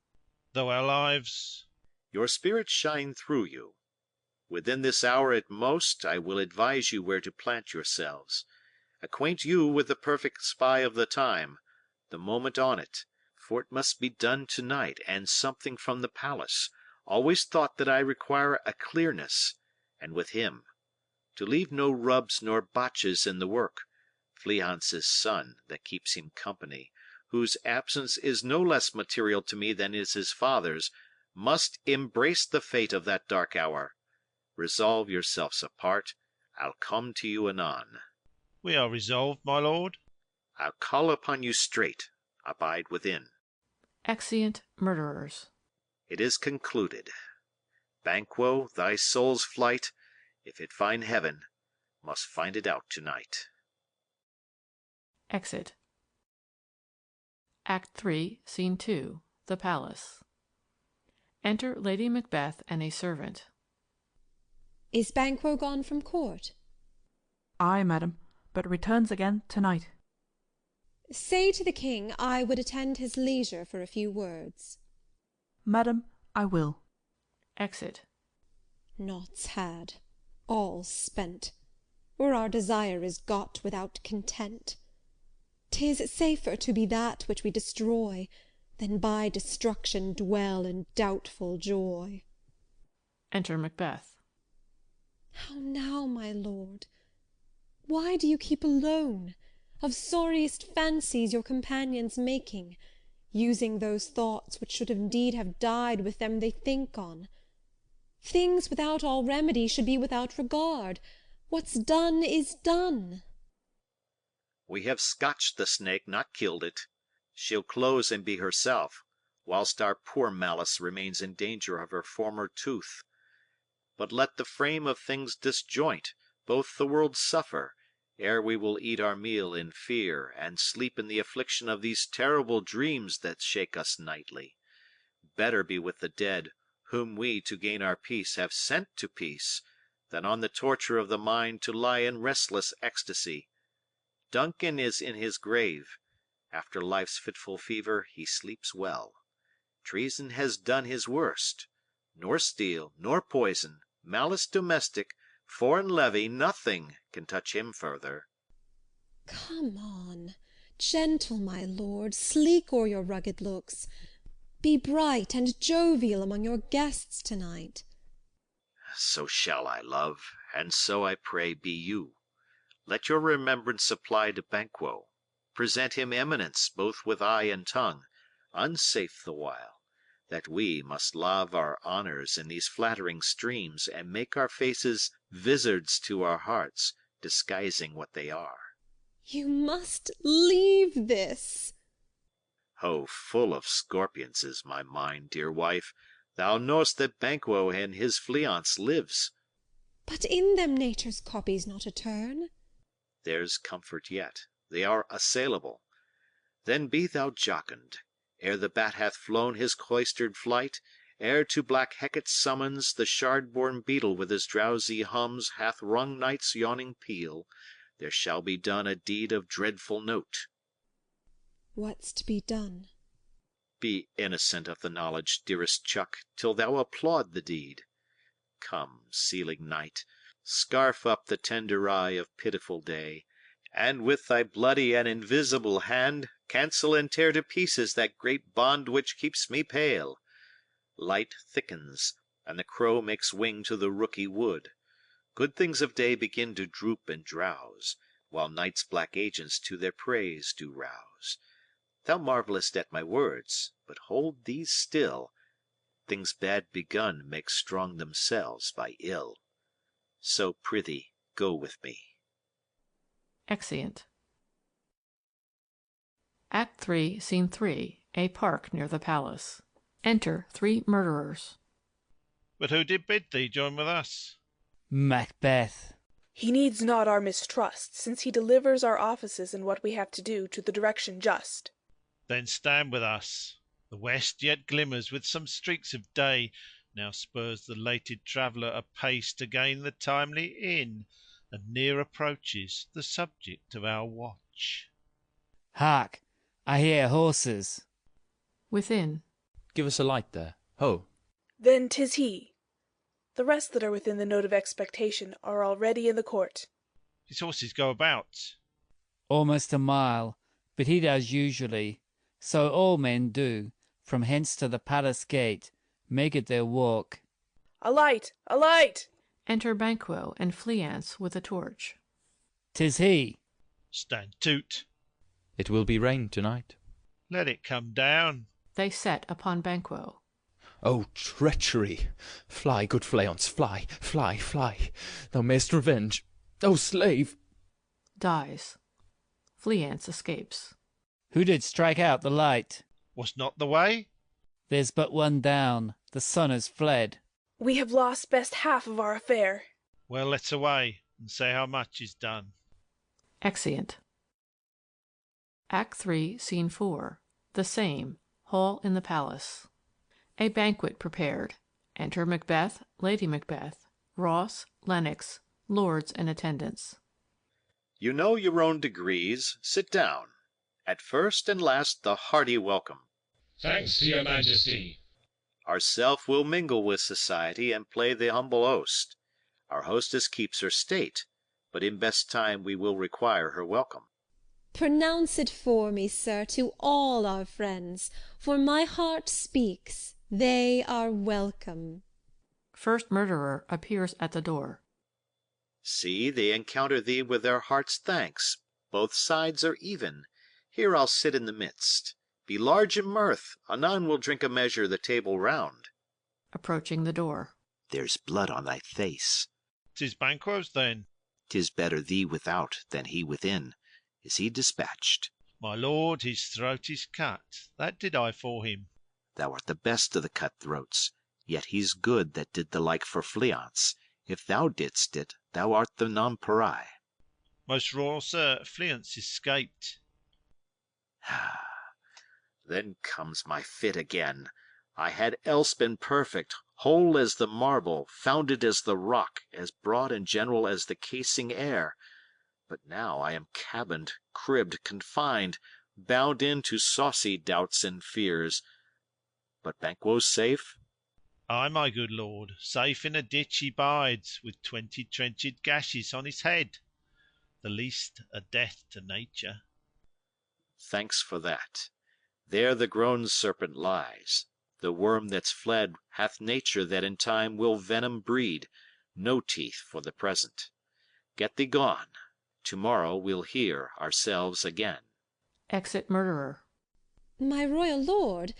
Though our lives... Your spirits shine through you. Within this hour at most I will advise you where to plant yourselves, acquaint you with the perfect spy of the time, the moment on it, for it must be done tonight, and something from the palace, always thought that I require a clearness, and with him, to leave no rubs nor botches in the work, Fleance's son, that keeps him company, whose absence is no less material to me than is his father's, must embrace the fate of that dark hour. Resolve yourselves apart, I'll come to you anon. We are resolved, my lord. I'll call upon you straight, abide within. Exeunt murderers. It is concluded. Banquo, thy soul's flight, if it find heaven, must find it out tonight. Exit. Act 3, Scene 2. The Palace. Enter Lady Macbeth and a servant. Is Banquo gone from court? Ay, madam, but returns again to-night. Say to the king I would attend his leisure for a few words. Madam, I will. Exit. Naught's had, all spent, or our desire is got without content. 'Tis safer to be that which we destroy, than by destruction dwell in doubtful joy. Enter Macbeth. How now, my lord? Why do you keep alone, of sorriest fancies your companions making, using those thoughts which should indeed have died with them they think on? Things without all remedy should be without regard. What's done is done. We have scotched the snake, not killed it. She'll close and be herself, whilst our poor Malice remains in danger of her former tooth. But let the frame of things disjoint, both the world suffer, ere we will eat our meal in fear, and sleep in the affliction of these terrible dreams that shake us nightly. Better be with the dead, whom we, to gain our peace, have sent to peace, than on the torture of the mind to lie in restless ecstasy. Duncan is in his grave. After life's fitful fever he sleeps well. Treason has done his worst. Nor steel, nor poison, malice domestic, foreign levy, nothing can touch him further. Come on, gentle my lord, sleek o'er your rugged looks. Be bright and jovial among your guests to-night. So shall I, love, and so I pray be you. Let your remembrance apply to Banquo. Present him eminence both with eye and tongue, unsafe the while, that we must lave our honours in these flattering streams, and make our faces vizards to our hearts, disguising what they are. You must leave this. Oh, full of scorpions is my mind, dear wife. Thou know'st that Banquo and his Fleance lives. But in them nature's copies not a turn. There's comfort yet, they are assailable. Then be thou jocund, ere the bat hath flown his cloistered flight, ere to black Hecate's summons the shard-born beetle with his drowsy hums hath rung night's yawning peal, there shall be done a deed of dreadful note. What's to be done? Be innocent of the knowledge, dearest Chuck, till thou applaud the deed. Come, sealing night, scarf up the tender eye of pitiful day, and with thy bloody and invisible hand cancel and tear to pieces that great bond which keeps me pale. Light thickens, and the crow makes wing to the rooky wood. Good things of day begin to droop and drowse, while night's black agents to their praise do rouse. Thou marvellest at my words, but hold these still. Things bad begun make strong themselves by ill. So prithee, go with me. Exeunt. Act 3, Scene 3, a park near the palace. Enter 3 murderers. But who did bid thee join with us? Macbeth. He needs not our mistrust, since he delivers our offices and what we have to do to the direction just. Then stand with us. The west yet glimmers with some streaks of day, now spurs the lated traveller apace to gain the timely inn, and near approaches the subject of our watch. Hark! I hear horses. Within. Give us a light there. Ho! Then 'tis he. The rest that are within the note of expectation are already in the court. His horses go about. Almost a mile, but he does usually. So all men do, from hence to the palace gate, make it their walk. A light! A light! Enter Banquo and Fleance with a torch. 'Tis he. Stand toot. It will be rain tonight. Let it come down. They set upon Banquo. Oh, treachery! Fly, good Fleance, fly, fly, fly. Thou mayst revenge. O slave! Dies. Fleance escapes. Who did strike out the light? Was not the way? There's but one down. The sun has fled. We have lost best half of our affair. Well, let's away, and say how much is done. Exeunt. Act 3, Scene 4, the same, hall in the palace. A banquet prepared. Enter Macbeth, Lady Macbeth, Ross, Lennox, lords and attendants. You know your own degrees. Sit down. At first and last the hearty welcome. Thanks to your majesty. Ourself will mingle with society and play the humble host. Our hostess keeps her state, but in best time we will require her welcome. Pronounce it for me, sir, to all our friends, for my heart speaks, they are welcome. First murderer appears at the door. See, they encounter thee with their heart's thanks. Both sides are even. Here I'll sit in the midst. Be large in mirth, anon we'll drink a measure the table round. Approaching the door. There's blood on thy face. 'Tis Banquo's then. 'Tis better thee without than he within. Is he dispatched? My lord, his throat is cut. That did I for him. Thou art the best of the cut-throats. Yet he's good that did the like for Fleance. If thou didst it, thou art the nonpareil. Most royal sir, Fleance escaped. Then comes my fit again. I had else been perfect, whole as the marble, founded as the rock, as broad and general as the casing air. But now I am cabined, cribbed, confined, bound in to saucy doubts and fears. But Banquo's safe? Ay, my good lord, safe in a ditch he bides, with 20 trenched gashes on his head. The least a death to nature. Thanks for that. There the grown serpent lies. The worm that's fled hath nature that in time will venom breed. No teeth for the present. Get thee gone. Tomorrow we'll hear ourselves again. Exit murderer. My royal lord,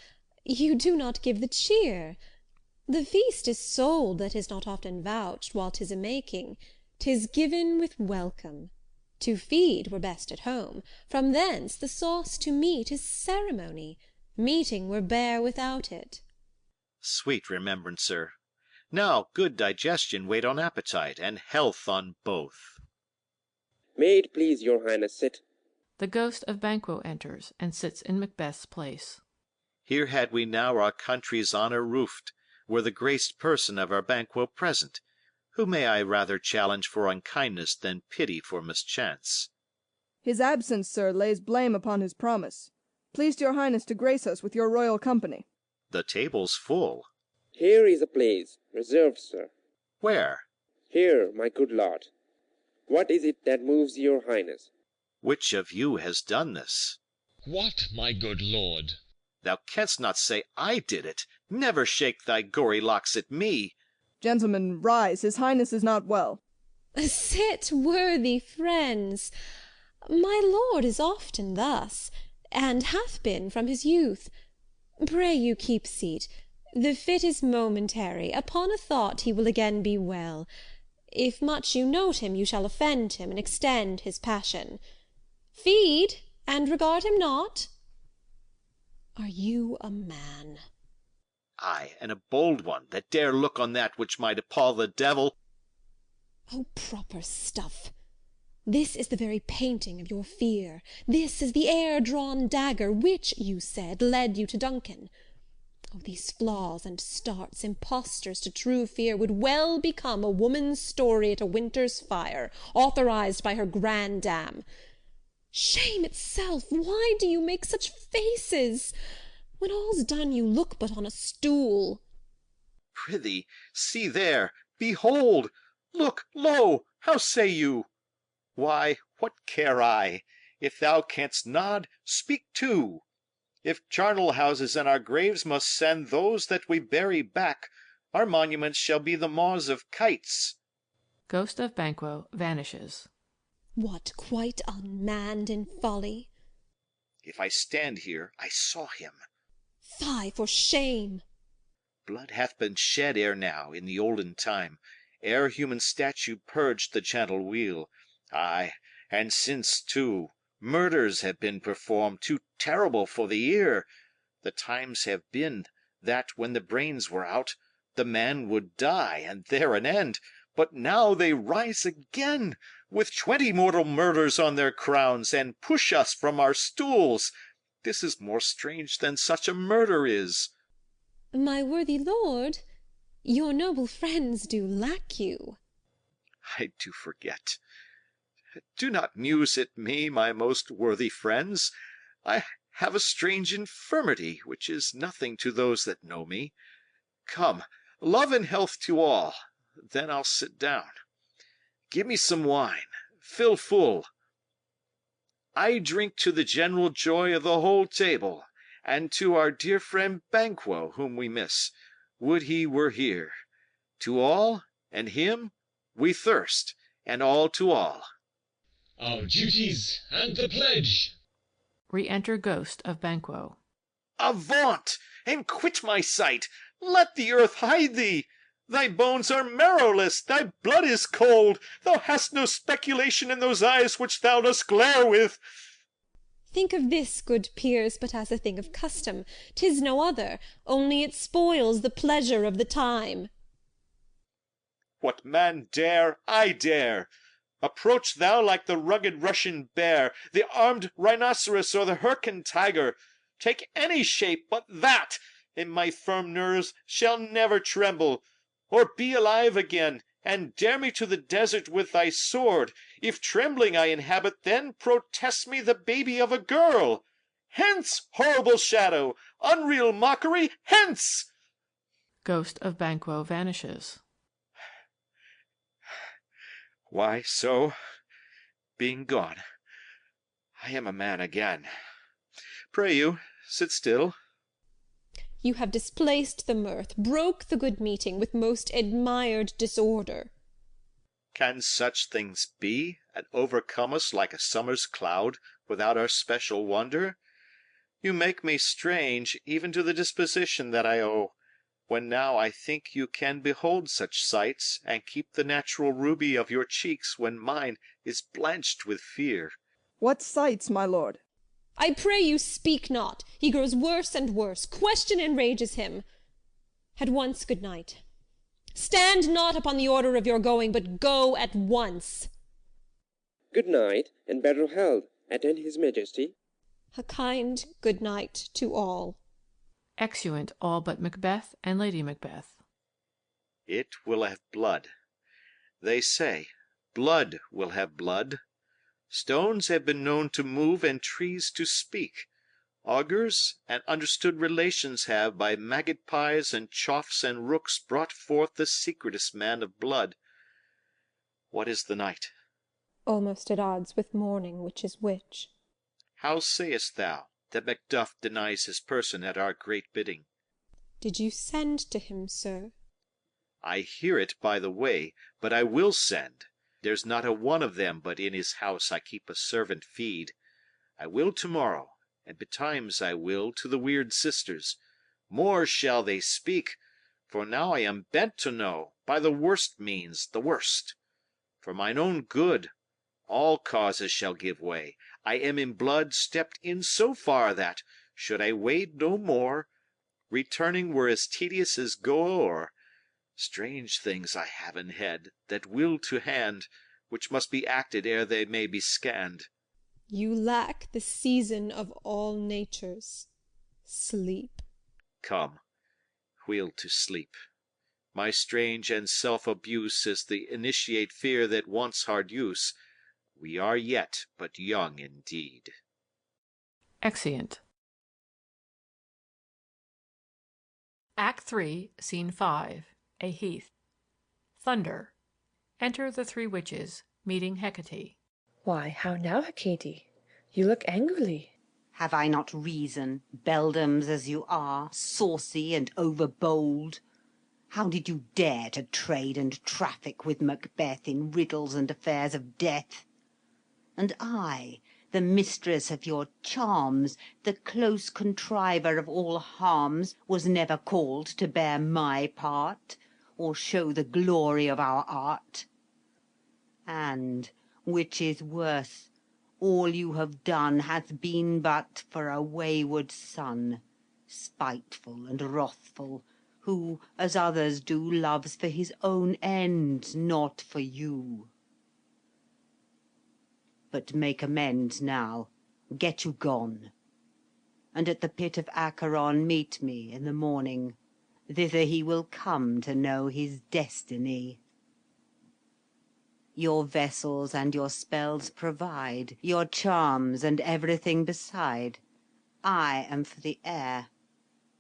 you do not give the cheer. The feast is sold that is not often vouched while 'tis a-making. 'Tis given with welcome. To feed were best at home. From thence the sauce to meat is ceremony. Meeting were bare without it. Sweet remembrancer. Now good digestion wait on appetite, and health on both. May it please your highness sit. The ghost of Banquo enters and sits in Macbeth's place. Here had we now our country's honour roofed, were the graced person of our Banquo present, who may I rather challenge for unkindness than pity for mischance. His absence, sir, lays blame upon his promise. Pleased your highness to grace us with your royal company. The table's full. Here is a place, reserved, sir. Where? Here, my good lord. What is it that moves your highness? Which of you has done this? What, my good lord? Thou canst not say I did it. Never shake thy gory locks at me. Gentlemen, rise. His highness is not well. Sit, worthy friends. My lord is often thus, and hath been from his youth. Pray you keep seat. The fit is momentary. Upon a thought he will again be well. If much you note him, you shall offend him and extend his passion. Feed, and regard him not. Are you a man? Ay, and a bold one, that dare look on that which might appall the devil. Oh, proper stuff! This is the very painting of your fear. This is the air-drawn dagger which, you said, led you to Duncan. Oh, these flaws and starts, impostors to true fear, would well become a woman's story at a winter's fire, authorized by her grandam. Shame itself! Why do you make such faces? When all's done, you look but on a stool. Prithee, see there, behold! Look, lo! How say you? Why, what care I? If thou canst nod, speak too. If charnel houses and our graves must send those that we bury back, our monuments shall be the maws of kites. Ghost of Banquo vanishes. What, quite unmanned in folly? If I stand here, I saw him. Fie, for shame! Blood hath been shed ere now, in the olden time, ere human statue purged the gentle wheel. Ay, and since, too, murders have been performed too terrible for the ear. The times have been that, when the brains were out, the man would die, and there an end. But now they rise again, with 20 mortal murders on their crowns, and push us from our stools. This is more strange than such a murder is. My worthy lord, your noble friends do lack you. I do forget. Do not muse at me, my most worthy friends. I have a strange infirmity, which is nothing to those that know me. Come, love and health to all, then I'll sit down. Give me some wine, fill full. I drink to the general joy of the whole table, and to our dear friend Banquo, whom we miss. Would he were here. To all, and him, we thirst, and all to all. Our duties and the pledge. Re-enter Ghost of Banquo. Avaunt, and quit my sight! Let the earth hide thee! Thy bones are marrowless, thy blood is cold, thou hast no speculation in those eyes which thou dost glare with. Think of this, good peers, but as a thing of custom. 'Tis no other, only it spoils the pleasure of the time. What man dare, I dare. Approach thou like the rugged Russian bear, the armed rhinoceros, or the Hyrcan tiger. Take any shape but that, and my firm nerves shall never tremble. Or be alive again, and dare me to the desert with thy sword. If trembling I inhabit, then protest me the baby of a girl. Hence, horrible shadow, unreal mockery, hence! Ghost of Banquo vanishes. Why, so, being gone, I am a man again. Pray you, sit still. You have displaced the mirth, broke the good meeting with most admired disorder. Can such things be, and overcome us like a summer's cloud, without our special wonder? You make me strange, even to the disposition that I owe, when now I think you can behold such sights, and keep the natural ruby of your cheeks when mine is blanched with fear. What sights, my lord? I pray you speak not. He grows worse and worse. Question enrages him. At once, good night. Stand not upon the order of your going, but go at once. Good night, and better health. Attend his majesty. A kind good night to all. Exeunt all but Macbeth and Lady Macbeth. It will have blood. They say, blood will have blood. Stones have been known to move and trees to speak. Augurs and understood relations have by magpies and choughs and rooks brought forth the secretest man of blood. What is the night? Almost at odds with morning, which is which. How sayest thou that Macduff denies his person at our great bidding? Did you send to him, sir? I hear it by the way, but I will send. There's not a one of them but in his house I keep a servant feed. I will tomorrow, and betimes I will to the weird sisters. More shall they speak, for now I am bent to know, by the worst means, the worst. For mine own good, all causes shall give way. I am in blood stepped in so far that, should I wade no more, returning were as tedious as go o'er. Strange things I have in head, that will to hand, which must be acted ere they may be scanned. You lack the season of all natures, sleep. Come, we'll to sleep. My strange and self-abuse is the initiate fear that wants hard use. We are yet but young indeed. Exeunt. Act 3, Scene 5. A heath. Thunder. Enter the three witches, meeting Hecate. Why, how now, Hecate? You look angrily. Have I not reason, beldams as you are, saucy and overbold? How did you dare to trade and traffic with Macbeth in riddles and affairs of death? And I, the mistress of your charms, the close contriver of all harms, was never called to bear my part, or show the glory of our art? And, which is worse, all you have done hath been but for a wayward son, spiteful and wrathful, who, as others do, loves for his own ends, not for you. But make amends now, get you gone, and at the pit of Acheron meet me in the morning. Thither he will come to know his destiny. Your vessels and your spells provide, your charms and everything beside. I am for the air.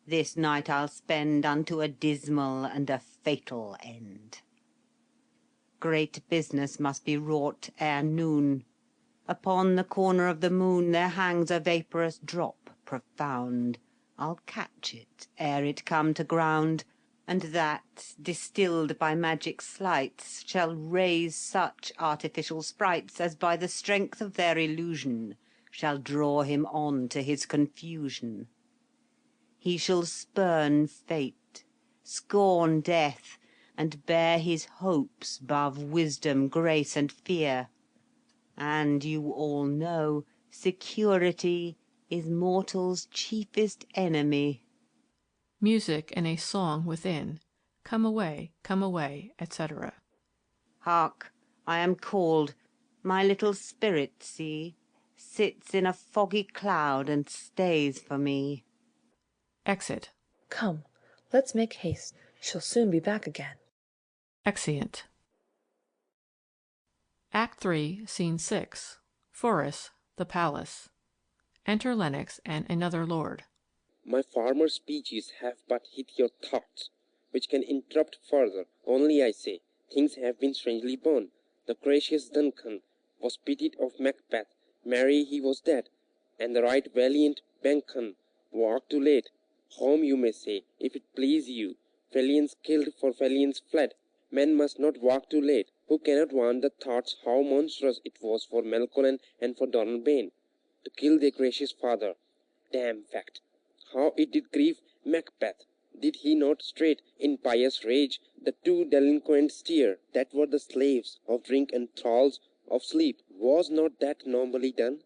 This night I'll spend unto a dismal and a fatal end. Great business must be wrought ere noon. Upon the corner of the moon there hangs a vaporous drop profound. I'll catch it ere it come to ground, and that, distilled by magic sleights, shall raise such artificial sprites as by the strength of their illusion shall draw him on to his confusion. He shall spurn fate, scorn death, and bear his hopes 'bove wisdom, grace, and fear. And you all know security is mortal's chiefest enemy. Music and a song within. Come away, etc. Hark, I am called. My little spirit, see, sits in a foggy cloud and stays for me. Exit. Come, let's make haste. She'll soon be back again. Exeunt. Act 3, Scene 6. Forres, the palace. Enter Lennox and another lord. My former speeches have but hit your thoughts, which can interrupt further. Only I say, things have been strangely born. The gracious Duncan was pitied of Macbeth, marry he was dead, and the right valiant Bencan walked too late. Home you may say, if it please you. Fellions killed for fellions fled. Men must not walk too late. Who cannot want the thoughts how monstrous it was for Melcolen and for Donalbain to kill their gracious father. Damn fact! How it did grieve Macbeth! Did he not straight, in pious rage, the two delinquent steer, that were the slaves of drink and thralls of sleep? Was not that nobly done?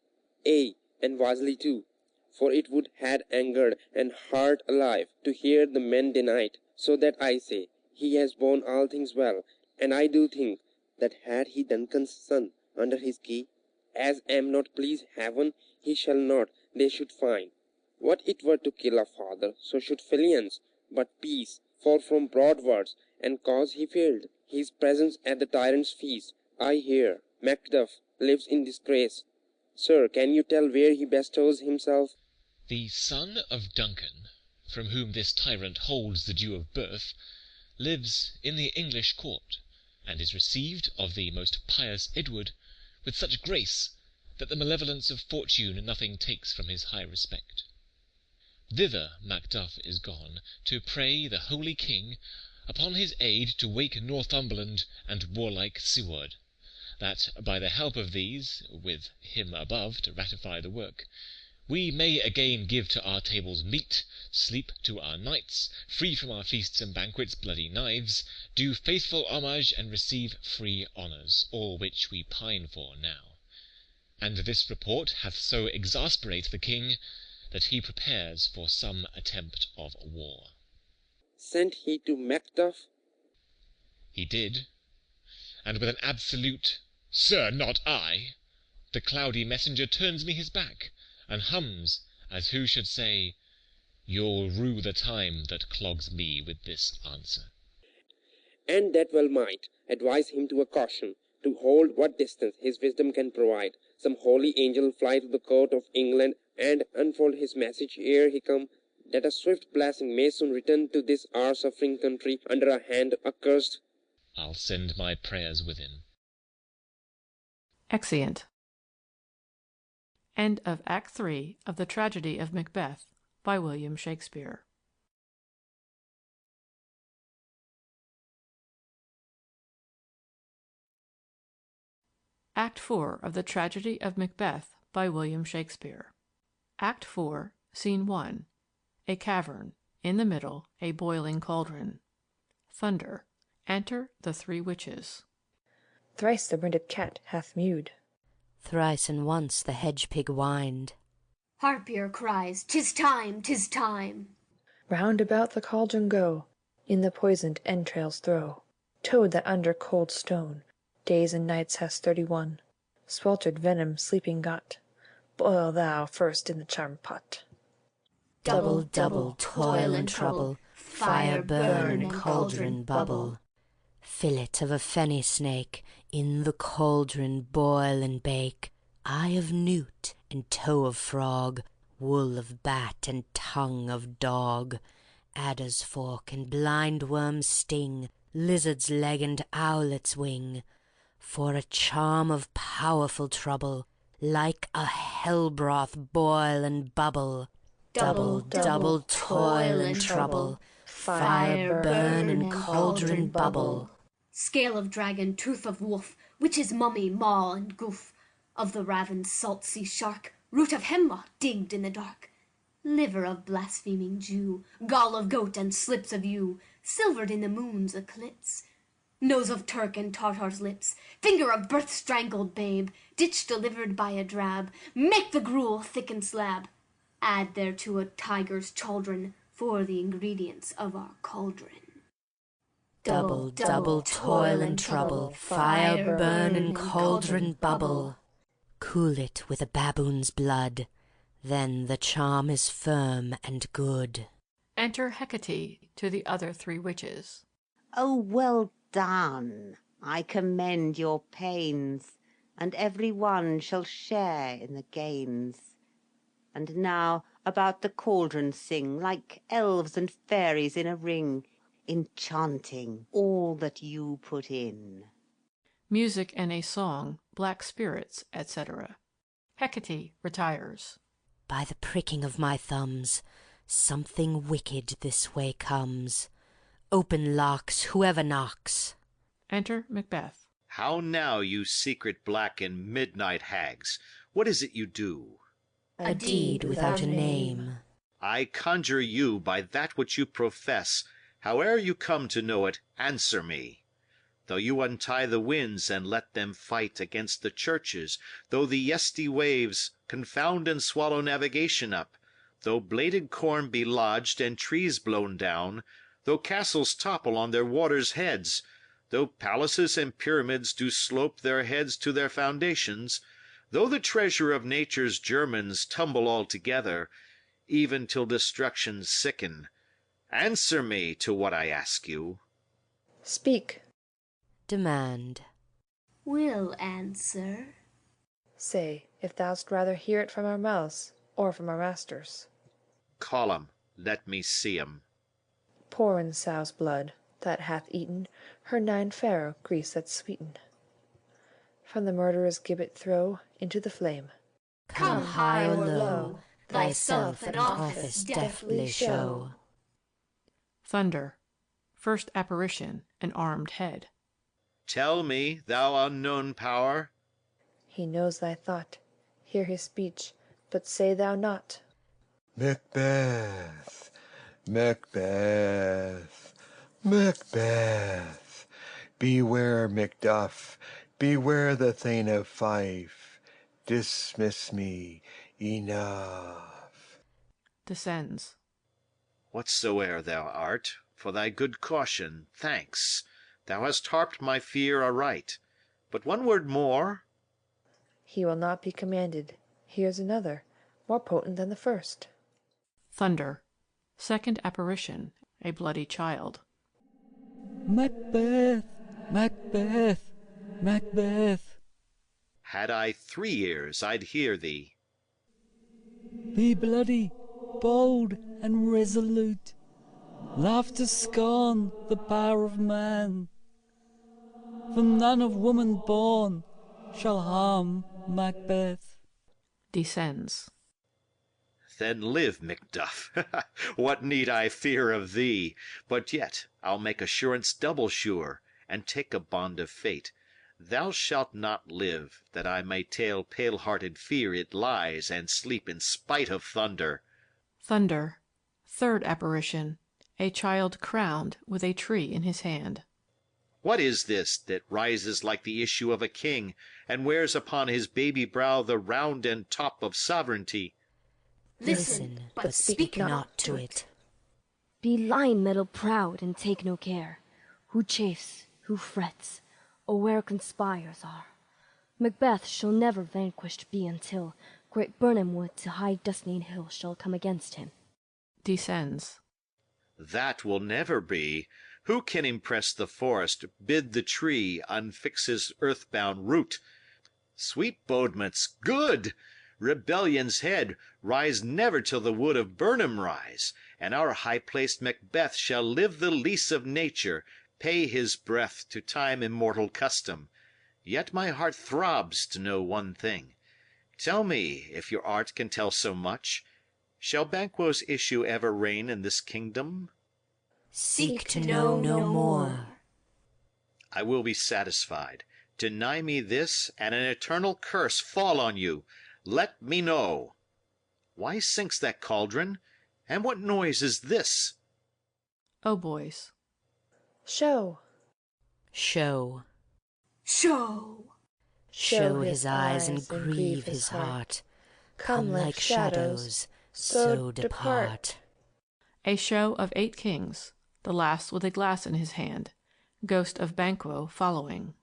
Ay, and wisely too, for it would had angered and heart alive to hear the men deny it. So that I say, he has borne all things well, and I do think that had he Duncan's son under his key, as am not please heaven, he shall not, they should find. What it were to kill a father, so should Fellions, but peace, for from broad words, and cause he failed, his presence at the tyrant's feast. I hear, Macduff lives in disgrace. Sir, can you tell where he bestows himself? The son of Duncan, from whom this tyrant holds the due of birth, lives in the English court, and is received of the most pious Edward with such grace that the malevolence of fortune nothing takes from his high respect. Thither Macduff is gone, to pray the holy king upon his aid to wake Northumberland and warlike Siward, that by the help of these, with him above to ratify the work, we may again give to our tables meat, sleep to our knights, free from our feasts and banquets bloody knives, do faithful homage and receive free honours, all which we pine for now. And this report hath so exasperate the king, that he prepares for some attempt of war. Sent he to Macduff? He did, and with an absolute, "Sir, not I," the cloudy messenger turns me his back, and hums, as who should say, "You'll rue the time that clogs me with this answer." And that well might advise him to a caution, to hold what distance his wisdom can provide. Some holy angel fly to the court of England, and unfold his message ere he come, that a swift blessing may soon return to this our suffering country under a hand accursed. I'll send my prayers with him. Exeunt. End of Act 3 of the Tragedy of Macbeth by William Shakespeare. Act 4 of the Tragedy of Macbeth by William Shakespeare. Act 4, Scene 1. A cavern. In the middle, a boiling cauldron. Thunder. Enter the three witches. Thrice the brinded cat hath mewed. Thrice and once the hedge-pig whined. Harpier cries, "'Tis time, 'tis time." Round about the cauldron go, in the poisoned entrails throw. Toad that under cold stone days and nights has 31, sweltered venom sleeping got. Boil thou first in the charmed pot. Double, double, toil and trouble, fire burn and cauldron bubble. Fillet of a fenny snake, in the cauldron boil and bake. Eye of newt and toe of frog, wool of bat and tongue of dog. Adder's fork and blind worm's sting, lizard's leg and owlet's wing. For a charm of powerful trouble, like a hell broth boil and bubble. Double, double, toil and trouble, fire burn and cauldron bubble. Scale of dragon, tooth of wolf, witch's mummy, maw and goof, of the ravened salt sea shark, root of hemlock digged in the dark, liver of blaspheming Jew, gall of goat and slips of ewe, silvered in the moon's eclipse, nose of Turk and Tartar's lips, finger of birth-strangled babe, ditch delivered by a drab, make the gruel thick and slab, add thereto a tiger's chaldron for the ingredients of our cauldron. Double, double, toil and trouble, fire burn and cauldron bubble. Cool it with a baboon's blood, then the charm is firm and good. Enter Hecate to the other three witches. Oh, well done! I commend your pains, and every one shall share in the gains. And now about the cauldron sing, like elves and fairies in a ring, enchanting all that you put in. Music and a song, black spirits, etc. Hecate retires. By the pricking of my thumbs, Something wicked this way comes. Open locks, whoever knocks. Enter Macbeth. How now, you secret black and midnight hags? What is it you do? A deed without a name. I conjure you by that which you profess, howe'er you come to know it, answer me. Though you untie the winds and let them fight against the churches, though the yesty waves confound and swallow navigation up, though bladed corn be lodged and trees blown down, though castles topple on their waters' heads, though palaces and pyramids do slope their heads to their foundations, though the treasure of nature's germans tumble all together, even till destruction sicken, answer me to what I ask you. Speak. Demand. Will answer. Say, if thou'st rather hear it from our mouths, or from our masters. Call 'em, let me see 'em. Pour in sow's blood, that hath eaten her 9 farrow grease that's sweetened. From the murderer's gibbet throw into the flame. Come high or low, thyself an office deftly show. Thunder. First apparition, an armed head. Tell me, thou unknown power. He knows thy thought. Hear his speech, but say thou not. Macbeth, Macbeth, Macbeth. Beware, Macduff, beware the Thane of Fife. Dismiss me, enough. Descends. Whatsoe'er thou art, for thy good caution, thanks. Thou hast harped my fear aright. But one word more. He will not be commanded. Here's another, more potent than the first. Thunder. Second apparition, a bloody child. Macbeth, Macbeth, Macbeth. Had I 3 ears, I'd hear thee. Be bloody, bold, and resolute. Laugh to scorn the power of man. For none of woman born shall harm Macbeth. Descends. Then live, Macduff. What need I fear of thee? But yet I'll make assurance double sure, and take a bond of fate. Thou shalt not live, that I may tell pale-hearted fear it lies and sleep in spite of thunder. Thunder. Third apparition, a child crowned with a tree in his hand. What is this that rises like the issue of a king, and wears upon his baby brow the round and top of sovereignty? Listen, but speak not to it. Be lion metal proud, and take no care who chafes, who frets, or where conspires are. Macbeth shall never vanquished be until great Birnam wood to high Dusnane hill shall come against him. Descends. That will never be. Who can impress the forest, bid the tree unfix his earthbound root? Sweet bodements, good! Rebellion's head, rise never till the wood of Birnam rise, and our high-placed Macbeth shall live the lease of nature, pay his breath to time immortal custom. Yet my heart throbs to know one thing. Tell me, if your art can tell so much, shall Banquo's issue ever reign in this kingdom? Seek to know no more. I will be satisfied. Deny me this, and an eternal curse fall on you. Let me know. Why sinks that cauldron, and what noise is this? Oh, boys. Show. Show. Show. Show his eyes and grieve his heart. Come like shadows, so depart. A show of 8 kings, the last with a glass in his hand, ghost of Banquo following.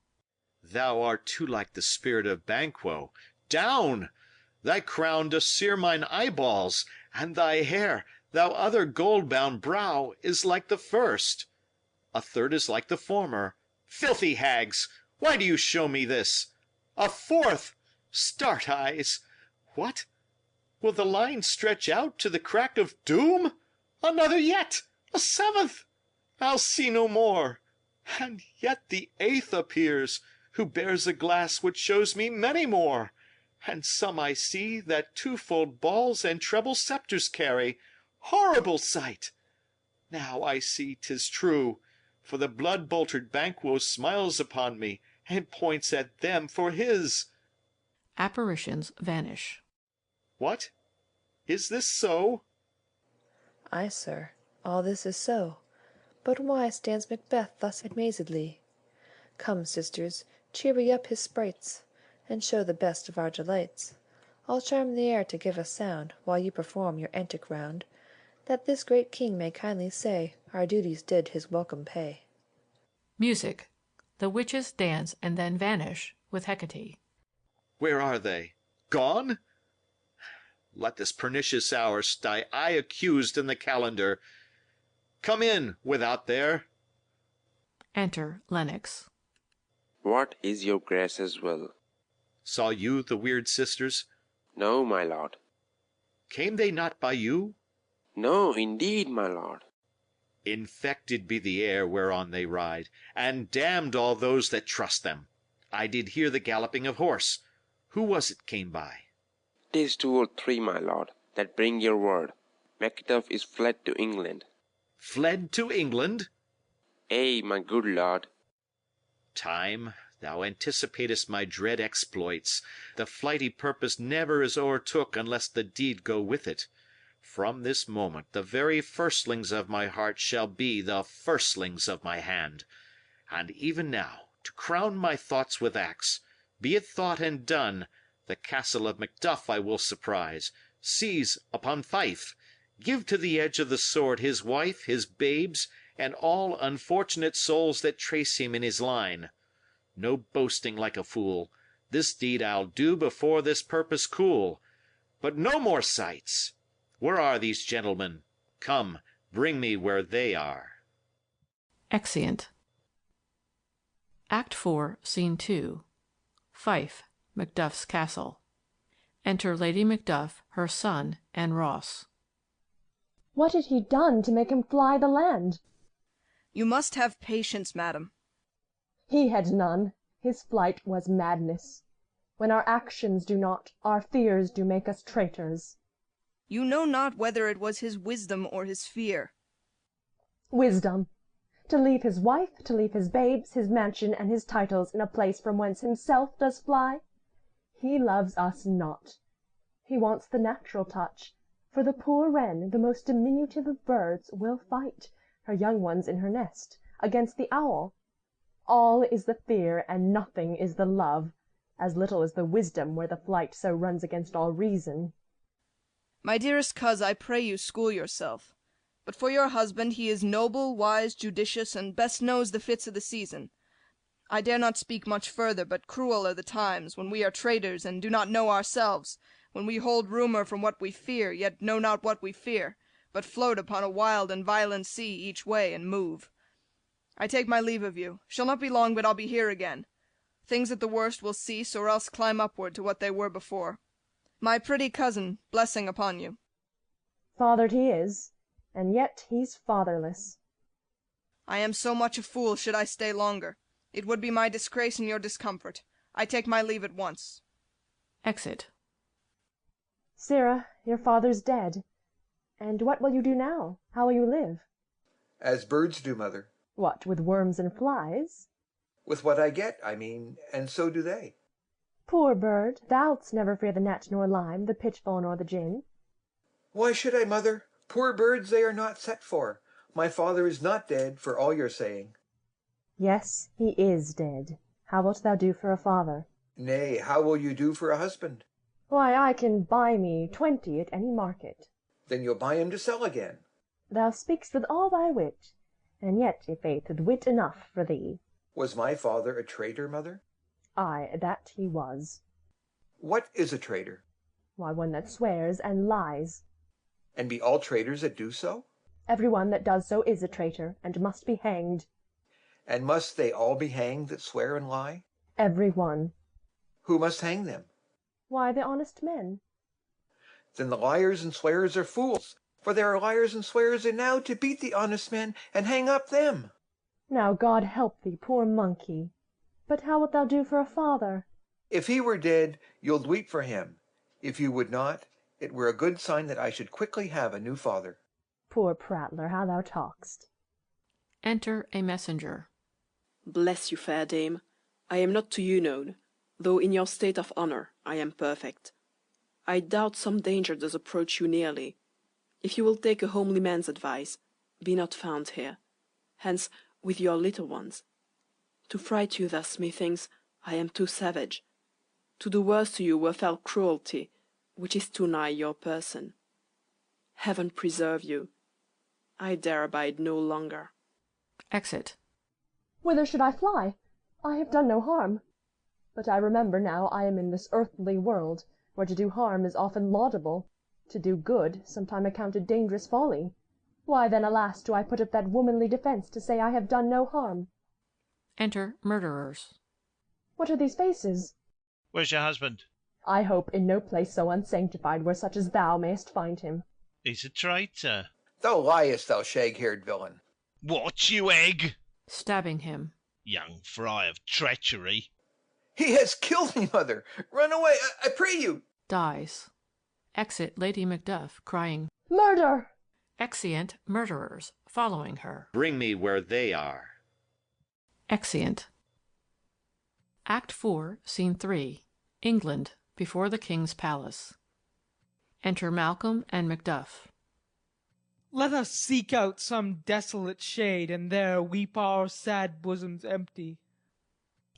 Thou art too like the spirit of Banquo. Down! Thy crown does sear mine eyeballs, and thy hair, thou other gold-bound brow, is like the first. A third is like the former. Filthy hags! Why do you show me this? A fourth! Start, eyes! What? Will the line stretch out to the crack of doom? Another yet! A 7th! I'll see no more. And yet the 8th appears, who bears a glass which shows me many more. And some I see that twofold balls and treble sceptres carry. horrible sight! Now I see 'tis true, for the blood-boltered Banquo smiles upon me, and points at them for his. Apparitions vanish. What? Is this so? Ay, sir, all this is so. But why stands Macbeth thus amazedly? Come, sisters, cheer we up his sprites, and show the best of our delights. I'll charm the air to give a sound, while you perform your antic round, that this great king may kindly say our duties did his welcome pay. Music. The witches dance and then vanish with Hecate. Where are they? Gone? Let this pernicious hour stay I accused in the calendar. Come in, without there. Enter Lennox. What is your grace's will? Saw you the weird sisters? No, my lord. Came they not by you? No, indeed, my lord. Infected be the air whereon they ride, and damned all those that trust them. I did hear the galloping of horse. Who was it came by? 'Tis 2 or 3, my lord, that bring your word. Macduff is fled to England. Fled to England? Ay, my good lord. Time, thou anticipatest my dread exploits. The flighty purpose never is o'ertook unless the deed go with it. From this moment the very firstlings of my heart shall be the firstlings of my hand. And even now, to crown my thoughts with acts, be it thought and done, the castle of Macduff I will surprise, seize upon Fife, give to the edge of the sword his wife, his babes, and all unfortunate souls that trace him in his line. No boasting like a fool, this deed I'll do before this purpose cool. But no more sights. Where are these gentlemen? Come, bring me where they are. Exeunt. Act 4, Scene 2. Fife, Macduff's castle. Enter Lady Macduff, her son, and Ross. What had he done to make him fly the land? You must have patience, madam. He had none. His flight was madness. When our actions do not, our fears do make us traitors. You know not whether it was his wisdom or his fear. Wisdom. To leave his wife, to leave his babes, his mansion, and his titles in a place from whence himself does fly. He loves us not. He wants the natural touch. For the poor wren, the most diminutive of birds, will fight, her young ones in her nest, against the owl. All is the fear, and nothing is the love, as little is the wisdom where the flight so runs against all reason. My dearest coz, I pray you school yourself. But for your husband, he is noble, wise, judicious, and best knows the fits of the season. I dare not speak much further, but cruel are the times, when we are traitors, and do not know ourselves, when we hold rumour from what we fear, yet know not what we fear, but float upon a wild and violent sea each way, and move. I take my leave of you. Shall not be long, but I'll be here again. Things at the worst will cease, or else climb upward to what they were before. My pretty cousin, blessing upon you. Fathered he is, and yet he's fatherless. I am so much a fool should I stay longer. It would be my disgrace and your discomfort. I take my leave at once. Exit. Sirrah, your father's dead. And what will you do now? How will you live? As birds do, mother. What, with worms and flies? With what I get, I mean, and so do they. Poor bird, thou'lt never fear the gnat nor lime, the pitfall nor the gin. Why should I, mother? Poor birds they are not set for. My father is not dead, for all your saying. Yes, he is dead. How wilt thou do for a father? Nay, how will you do for a husband? Why, I can buy me 20 at any market. Then you'll buy him to sell again. Thou speak'st with all thy wit, and yet, i' faith, with wit enough for thee. Was my father a traitor, mother? Ay, that he was. What is a traitor? Why, one that swears and lies. And be all traitors that do so? Every one that does so is a traitor, and must be hanged. And must they all be hanged that swear and lie? Every one. Who must hang them? Why, the honest men. Then the liars and swearers are fools, for there are liars and swearers enow to beat the honest men and hang up them. Now God help thee, poor monkey. But how wilt thou do for a father? If he were dead, you'ld weep for him. If you would not, it were a good sign that I should quickly have a new father. Poor prattler, how thou talk'st! Enter a messenger. Bless you, fair dame. I am not to you known, though in your state of honour I am perfect. I doubt some danger does approach you nearly. If you will take a homely man's advice, be not found here. Hence, with your little ones. To fright you thus, methinks, I am too savage. To do worse to you were fell cruelty, which is too nigh your person. Heaven preserve you. I dare abide no longer. Exit. Whither should I fly? I have done no harm. But I remember now I am in this earthly world, where to do harm is often laudable, to do good sometime accounted dangerous folly. Why then, alas, do I put up that womanly defence to say I have done no harm? Enter murderers. What are these faces? Where's your husband? I hope in no place so unsanctified where such as thou mayst find him. He's a traitor. Thou liest, thou shag-haired villain. What, you egg? Stabbing him. Young fry of treachery. He has killed me, mother. Run away, I pray you. Dies. Exit Lady Macduff, crying, Murder! Exeunt murderers, following her. Bring me where they are. Exeunt. Act 4, Scene 3. England, before the King's palace. Enter Malcolm and Macduff. Let us seek out some desolate shade, and there weep our sad bosoms empty.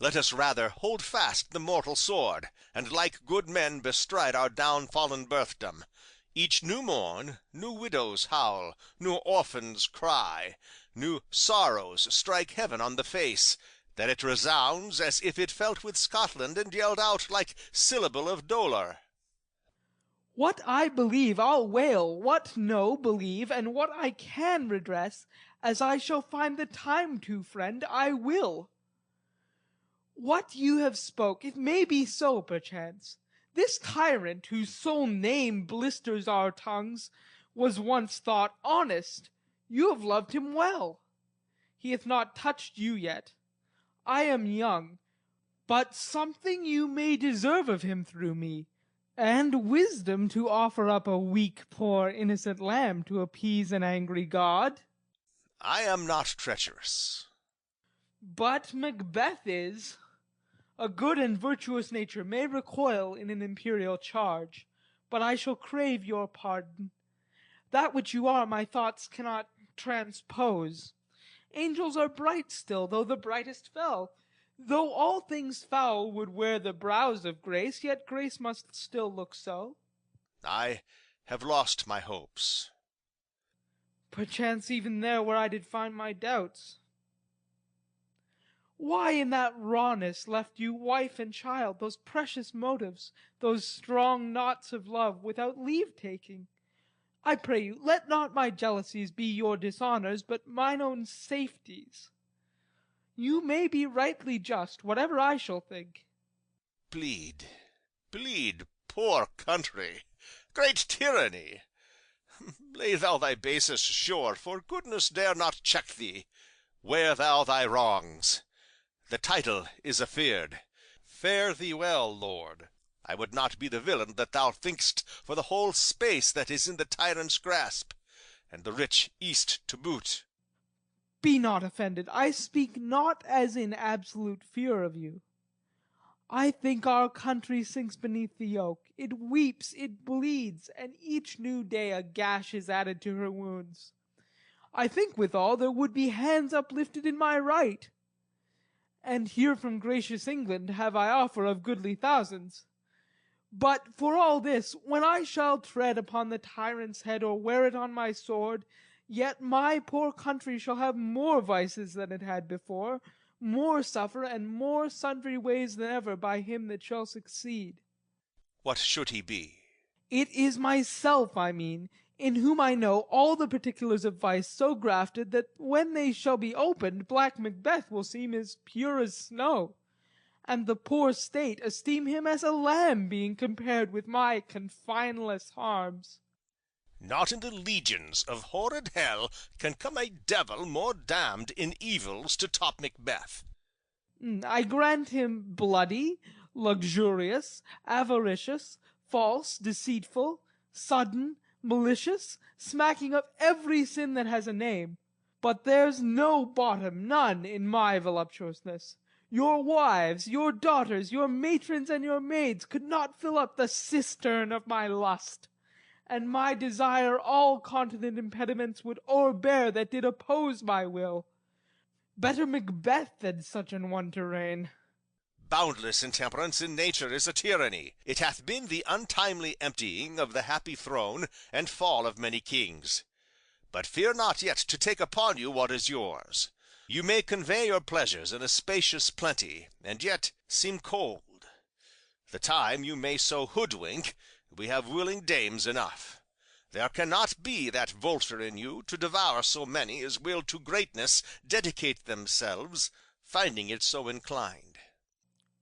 Let us rather hold fast the mortal sword, and like good men bestride our downfallen birthdom. Each new morn, new widows howl, new orphans cry, new sorrows strike heaven on the face, that it resounds as if it felt with Scotland and yelled out like syllable of dolour. What I believe I'll wail, what no believe, and what I can redress, as I shall find the time to, friend, I will. What you have spoke, it may be so, perchance. This tyrant, whose sole name blisters our tongues, was once thought honest. You have loved him well. He hath not touched you yet. I am young, but something you may deserve of him through me, and wisdom to offer up a weak, poor, innocent lamb to appease an angry god. I am not treacherous. But Macbeth is. A good and virtuous nature may recoil in an imperial charge, but I shall crave your pardon. That which you are my thoughts cannot transpose. Angels are bright still, though the brightest fell. Though all things foul would wear the brows of grace, yet grace must still look so. I have lost my hopes. Perchance even there where I did find my doubts. Why in that rawness left you wife and child, those precious motives, those strong knots of love, without leave-taking? I pray you, let not my jealousies be your dishonours, but mine own safeties. You may be rightly just, whatever I shall think. Bleed, poor country, great tyranny! Lay thou thy baseness sure, for goodness dare not check thee. Wear thou thy wrongs. The title is afeard. Fare thee well, lord. I would not be the villain that thou think'st for the whole space that is in the tyrant's grasp, and the rich East to boot. Be not offended. I speak not as in absolute fear of you. I think our country sinks beneath the yoke. It weeps, it bleeds, and each new day a gash is added to her wounds. I think withal there would be hands uplifted in my right. And here from gracious England have I offer of goodly thousands. But for all this, when I shall tread upon the tyrant's head, or wear it on my sword, yet my poor country shall have more vices than it had before, more suffer, and more sundry ways than ever by him that shall succeed. What should he be? It is myself, I mean, in whom I know all the particulars of vice so grafted that when they shall be opened, black Macbeth will seem as pure as snow, and the poor state esteem him as a lamb being compared with my confineless harms. Not in the legions of horrid hell can come a devil more damned in evils to top Macbeth. I grant him bloody, luxurious, avaricious, false, deceitful, sudden, malicious, smacking of every sin that has a name. But there's no bottom, none, in my voluptuousness. Your wives, your daughters, your matrons, and your maids could not fill up the cistern of my lust. And my desire all continent impediments would o'erbear that did oppose my will. Better Macbeth than such an one to reign. Boundless intemperance in nature is a tyranny. It hath been the untimely emptying of the happy throne and fall of many kings. But fear not yet to take upon you what is yours. You may convey your pleasures in a spacious plenty, and yet seem cold. The time you may so hoodwink, we have willing dames enough. There cannot be that vulture in you to devour so many as will to greatness dedicate themselves, finding it so inclined.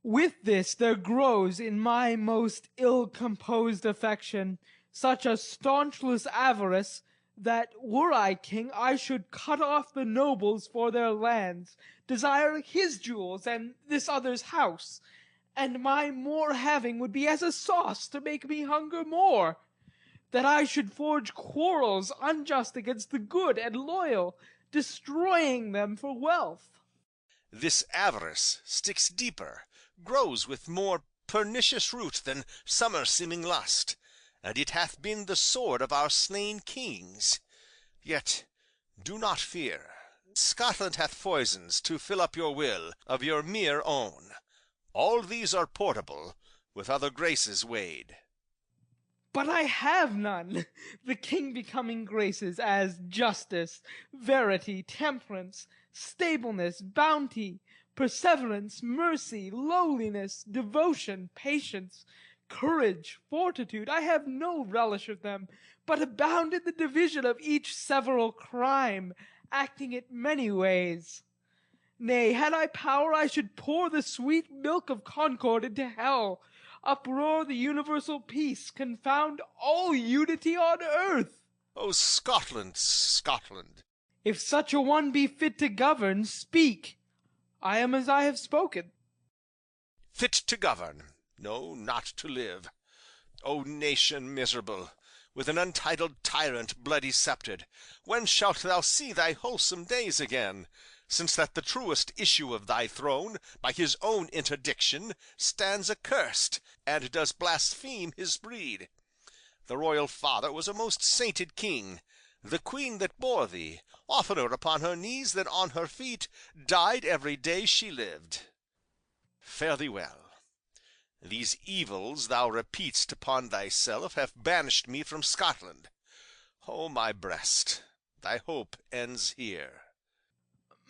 With this there grows in my most ill-composed affection such a staunchless avarice, that, were I king, I should cut off the nobles for their lands, desire his jewels and this other's house, and my more having would be as a sauce to make me hunger more, that I should forge quarrels unjust against the good and loyal, destroying them for wealth. This avarice sticks deeper, grows with more pernicious root than summer-seeming lust, and it hath been the sword of our slain kings. Yet do not fear. Scotland hath foisons to fill up your will of your mere own. All these are portable, with other graces weighed. But I have none, the king becoming graces, as justice, verity, temperance, stableness, bounty, perseverance, mercy, lowliness, devotion, patience, courage, fortitude. I have no relish of them, but abound in the division of each several crime, acting it many ways. Nay, had I power, I should pour the sweet milk of concord into hell, uproar the universal peace, confound all unity on earth. O Scotland, Scotland! If such a one be fit to govern, speak. I am as I have spoken. Fit to govern, no, not to live. O nation miserable, with an untitled tyrant bloody sceptred, when shalt thou see thy wholesome days again, since that the truest issue of thy throne, by his own interdiction, stands accursed, and does blaspheme his breed? The royal father was a most sainted king. The queen that bore thee, oftener upon her knees than on her feet, died every day she lived. Fare thee well. These evils thou repeat'st upon thyself have banished me from Scotland. O my breast, thy hope ends here.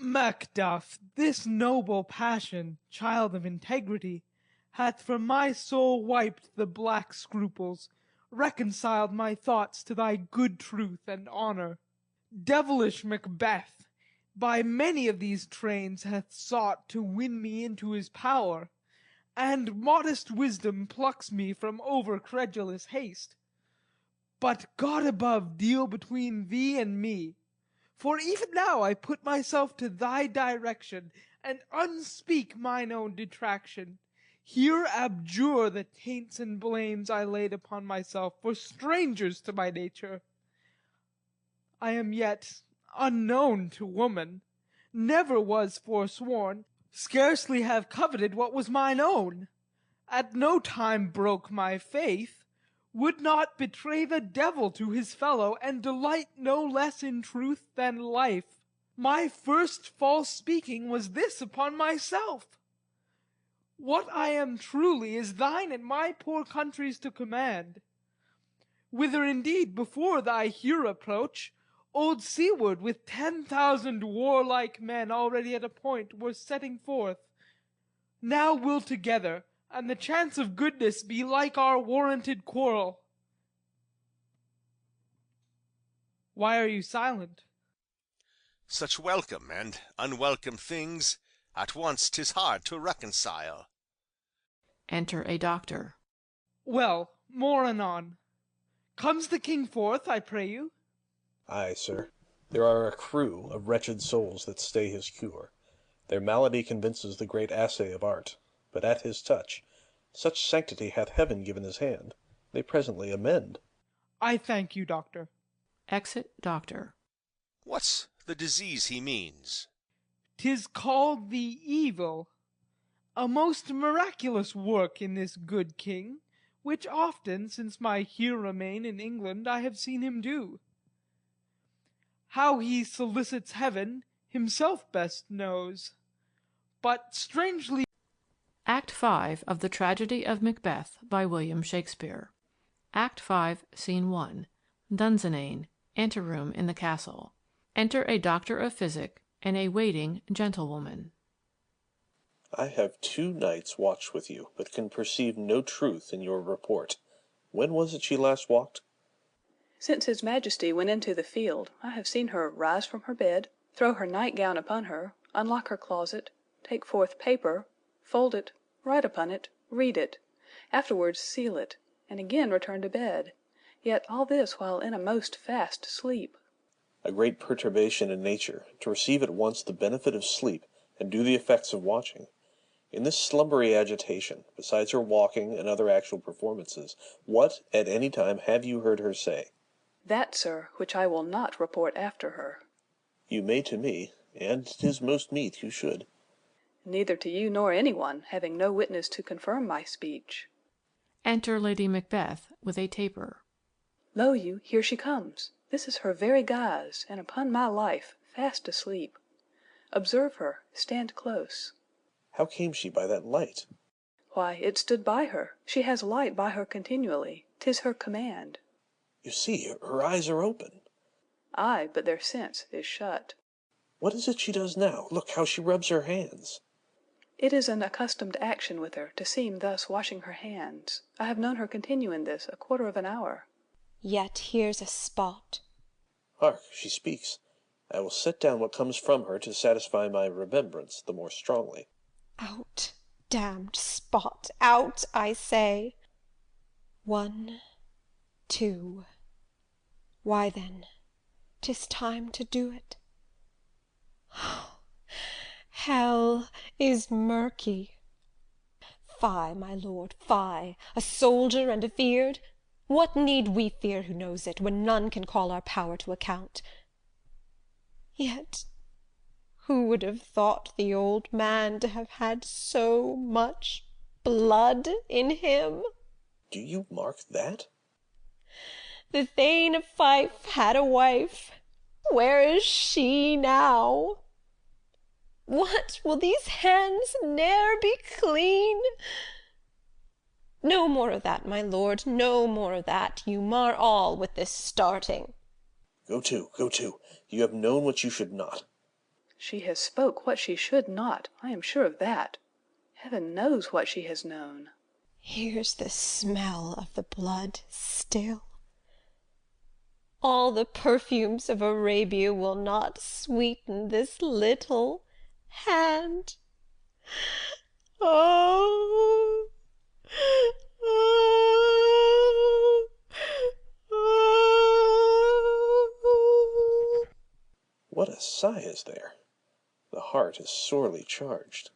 Macduff, this noble passion, child of integrity, hath from my soul wiped the black scruples, reconciled my thoughts to thy good truth and honour. Devilish Macbeth, by many of these trains hath sought to win me into his power, and modest wisdom plucks me from over-credulous haste. But God above deal between thee and me, for even now I put myself to thy direction, and unspeak mine own detraction. Here abjure the taints and blames I laid upon myself, for strangers to my nature. I am yet unknown to woman, never was forsworn, scarcely have coveted what was mine own, at no time broke my faith, would not betray the devil to his fellow, and delight no less in truth than life. My first false speaking was this upon myself. What I am truly is thine and my poor country's to command. Whither indeed before thy here approach, old Seaward with 10,000 warlike men already at a point were setting forth. Now we'll together, and the chance of goodness be like our warranted quarrel. Why are you silent? Such welcome and unwelcome things, at once 'tis hard to reconcile. Enter a doctor. Well, more anon. Comes the king forth, I pray you? Ay, sir. There are a crew of wretched souls that stay his cure. Their malady convinces the great assay of art, but at his touch, such sanctity hath heaven given his hand, they presently amend. I thank you, doctor. Exit Doctor. What's the disease he means? 'Tis called the evil, a most miraculous work in this good king, which often, since my here remain in England, I have seen him do. How he solicits heaven, himself best knows. But strangely... Act 5 of The Tragedy of Macbeth by William Shakespeare. Act 5, Scene 1. Dunsinane, anteroom in the castle. Enter a doctor of physic and a waiting gentlewoman. I have 2 nights watched with you, but can perceive no truth in your report. When was it she last walked? Since his majesty went into the field, I have seen her rise from her bed, throw her nightgown upon her, unlock her closet, take forth paper, fold it, write upon it, read it, afterwards seal it, and again return to bed, yet all this while in a most fast sleep. A great perturbation in nature, to receive at once the benefit of sleep and do the effects of watching. In this slumbery agitation, besides her walking and other actual performances, what, at any time, have you heard her say? That, sir, which I will not report after her. You may to me, and 'tis most meet you should. Neither to you nor any one, having no witness to confirm my speech. Enter Lady Macbeth with a taper. Lo you, here she comes. This is her very guise, and upon my life, fast asleep. Observe her, stand close. How came she by that light? Why, it stood by her. She has light by her continually. 'Tis her command. You see, her eyes are open. Ay, but their sense is shut. What is it she does now? Look how she rubs her hands. It is an accustomed action with her to seem thus washing her hands. I have known her continue in this a quarter of an hour. Yet here's a spot. Hark, she speaks. I will set down what comes from her to satisfy my remembrance the more strongly. Out, damned spot, out, I say. 1, 2. Why then, 'tis time to do it. Hell is murky. Fie, my lord, fie, a soldier and afeard. What need we fear who knows it, when none can call our power to account? Yet who would have thought the old man to have had so much blood in him? Do you mark that? The Thane of Fife had a wife. Where is she now? What, will these hands ne'er be clean? No more of that, my lord, no more of that. You mar all with this starting. Go to, go to. You have known what you should not. She has spoke what she should not, I am sure of that. Heaven knows what she has known. Here's the smell of the blood still. All the perfumes of Arabia will not sweeten this little hand. Oh, oh, oh. What a sigh is there! The heart is sorely charged.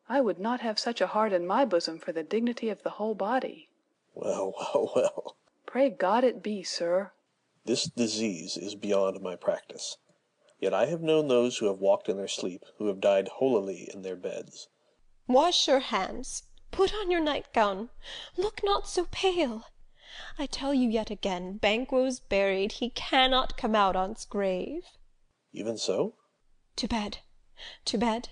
I would not have such a heart in my bosom for the dignity of the whole body. Well, well, well. Pray God it be, sir. This disease is beyond my practice. Yet I have known those who have walked in their sleep, who have died holily in their beds. Wash your hands. Put on your nightgown. Look not so pale. I tell you yet again, Banquo's buried. He cannot come out on's grave. Even so? To bed. To bed.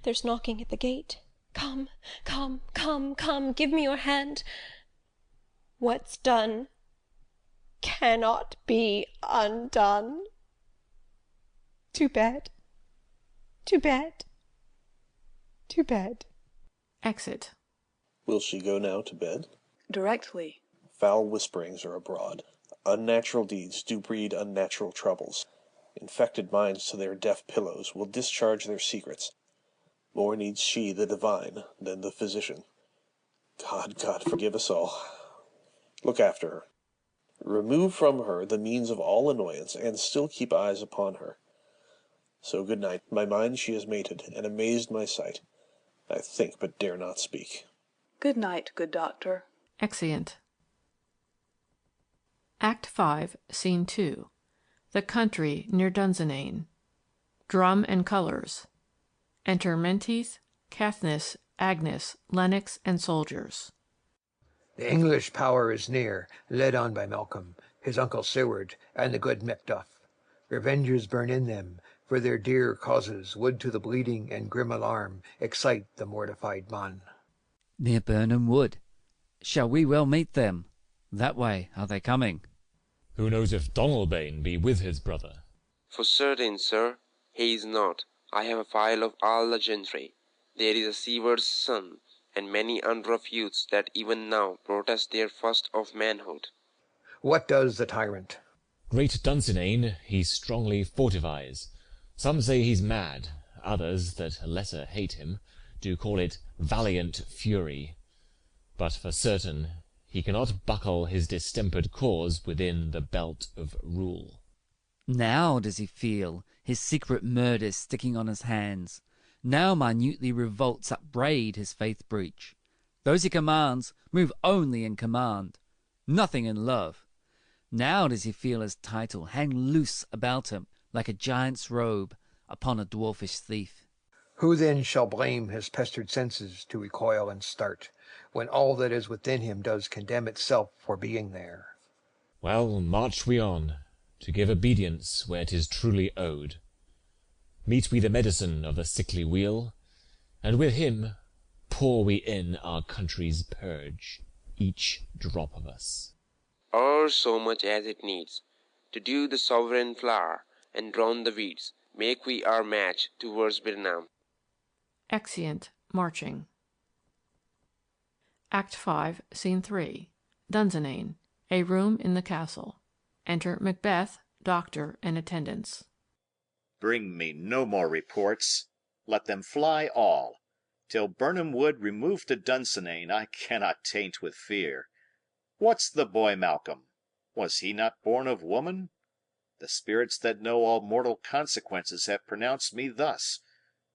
There's knocking at the gate. Come, come, come, come, give me your hand. What's done cannot be undone. To bed. To bed. To bed. Exit. Will she go now to bed? Directly. Foul whisperings are abroad. Unnatural deeds do breed unnatural troubles. Infected minds to their deaf pillows will discharge their secrets. More needs she the divine than the physician. God, God, forgive us all. Look after her. Remove from her the means of all annoyance, and still keep eyes upon her. So good night. My mind she has mated, and amazed my sight. I think, but dare not speak. Good night, good doctor. Exeunt. Act 5, Scene 2. The country near Dunsinane. Drum and colours. Enter Menteith, Caithness, Agnes, Lennox, and soldiers. The English power is near, led on by Malcolm, his uncle Seward, and the good Macduff. Revengers burn in them, for their dear causes would to the bleeding and grim alarm excite the mortified mon. Near Burnham Wood. Shall we well meet them? That way are they coming. Who knows if Donalbain be with his brother? For certain, sir, he is not. I have a file of all the gentry. There is a Seward's son, and many unrough youths that even now protest their first of manhood. What does the tyrant? Great Dunsinane he strongly fortifies. Some say he's mad, others, that lesser hate him, do call it valiant fury. But for certain he cannot buckle his distempered cause within the belt of rule. Now does he feel his secret murders sticking on his hands. Now minutely revolts upbraid his faith breach. Those he commands move only in command, nothing in love. Now does he feel his title hang loose about him like a giant's robe upon a dwarfish thief. Who then shall blame his pestered senses to recoil and start, when all that is within him does condemn itself for being there? Well, march we on, to give obedience where 'tis truly owed. Meet we the medicine of the sickly weal, and with him pour we in our country's purge, each drop of us. Or so much as it needs, to do the sovereign flower, and drown the weeds, make we our match towards Birnam. Exeunt, marching. Act 5, Scene 3. Dunsinane, a room in the castle. Enter Macbeth, Doctor, and attendants. Bring me no more reports. Let them fly all. Till Burnham Wood remove to Dunsinane, I cannot taint with fear. What's the boy Malcolm? Was he not born of woman? The spirits that know all mortal consequences have pronounced me thus.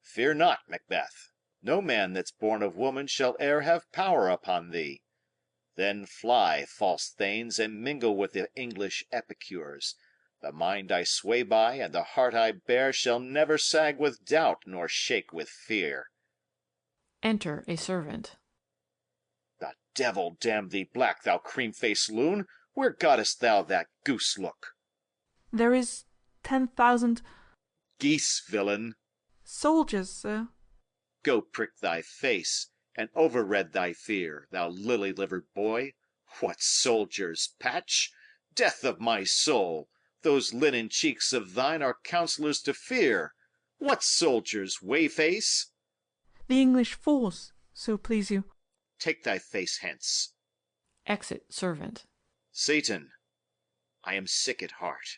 Fear not, Macbeth. No man that's born of woman shall e'er have power upon thee. Then fly, false thanes, and mingle with the English epicures. The mind I sway by, and the heart I bear, shall never sag with doubt, nor shake with fear. Enter a servant. The devil damn thee black, thou cream-faced loon! Where gottest thou that goose look? There is 10,000... Geese, villain! Soldiers, sir. Go prick thy face, and overread thy fear, thou lily-livered boy. What soldiers, Patch? Death of my soul! Those linen cheeks of thine are counsellors to fear. What soldiers, Wayface? The English force, so please you. Take thy face hence. Exit servant. Satan, I am sick at heart.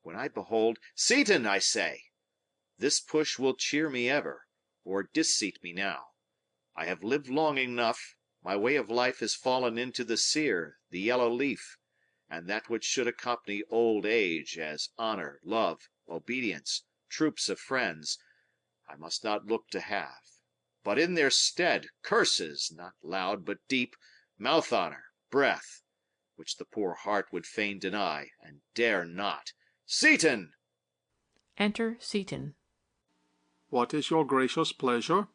When I behold... Satan, I say! This push will cheer me ever, or disseat me now. I have lived long enough. My way of life has fallen into the sere, the yellow leaf, and that which should accompany old age, as honor, love, obedience, troops of friends, I must not look to have. But in their stead, curses, not loud but deep, mouth honor, breath, which the poor heart would fain deny, and dare not. Seaton! Enter Seaton. What is your gracious pleasure?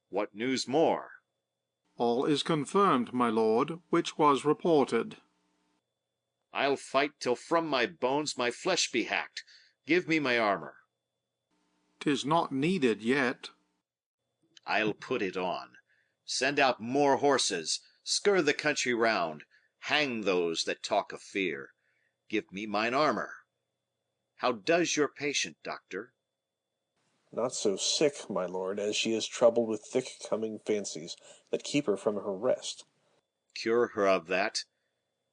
What news more? All is confirmed, my lord, which was reported. I'll fight till from my bones my flesh be hacked. Give me my armor. 'Tis not needed yet. I'll put it on. Send out more horses. Scur the country round. Hang those that talk of fear. Give me mine armor. How does your patient, doctor? Not so sick, my lord, as she is troubled with thick-coming fancies that keep her from her rest. Cure her of that.